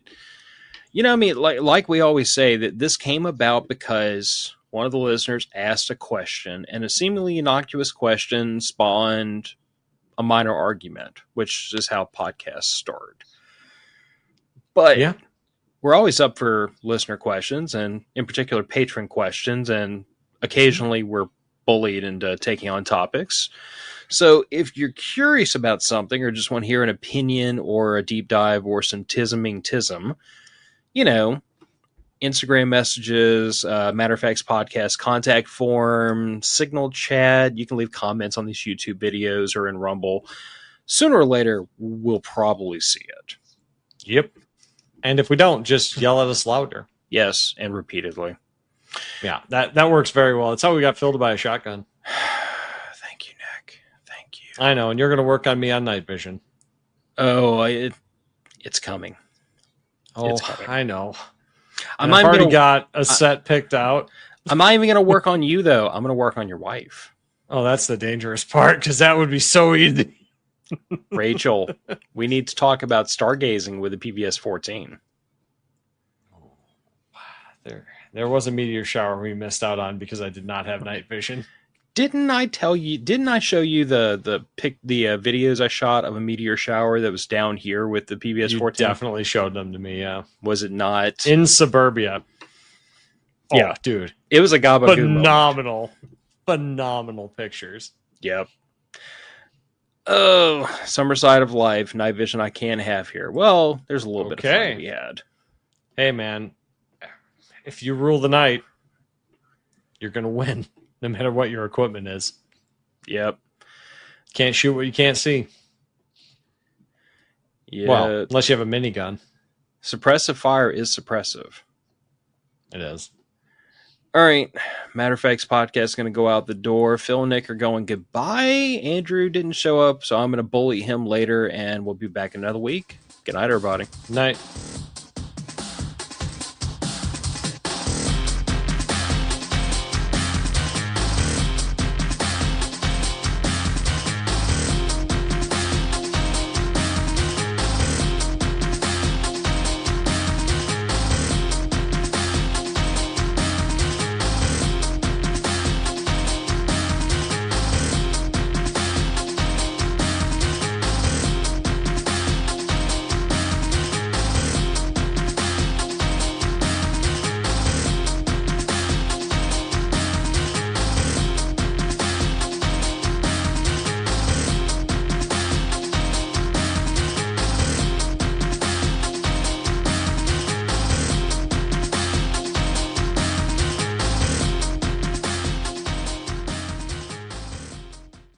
you know what I mean? Like we always say, that this came about because one of the listeners asked a question, and a seemingly innocuous question spawned a minor argument, which is how podcasts start. But Yeah. we're always up for listener questions, and in particular patron questions, and occasionally we're bullied into taking on topics. So if you're curious about something or just want to hear an opinion or a deep dive or some tism, you know, Instagram messages, Matter of Facts podcast contact form, Signal chat. You can leave comments on these YouTube videos or in Rumble. Sooner or later, we'll probably see it. Yep. And if we don't, just yell at us louder. Yes, and repeatedly. Yeah, that works very well. That's how we got Phil to buy a shotgun. Thank you, Nick. Thank you. I know, and you're going to work on me on night vision. Oh, it's coming. Oh, It's coming. I know. I've already got a set picked out. I'm not even going to work on you, though. I'm going to work on your wife. Oh, that's the dangerous part, because that would be so easy. Rachel, we need to talk about stargazing with the PVS 14. There was a meteor shower we missed out on because I did not have night vision. Didn't I show you the videos I shot of a meteor shower that was down here with the PVS 14? You definitely showed them to me, yeah. Was it not? In suburbia. Oh, yeah, dude. It was a gabagoo Phenomenal pictures. Yep. Oh, summer side of life, night vision I can have here. Well, there's a little bit of fun we had. Hey, man, if you rule the night, you're going to win, no matter what your equipment is. Yep. Can't shoot what you can't see. Yeah. Well, unless you have a minigun. Suppressive fire is suppressive. It is. All right. Matter of Fact's podcast is going to go out the door. Phil and Nick are going goodbye. Andrew didn't show up, so I'm going to bully him later, and we'll be back another week. Good night, everybody. Night.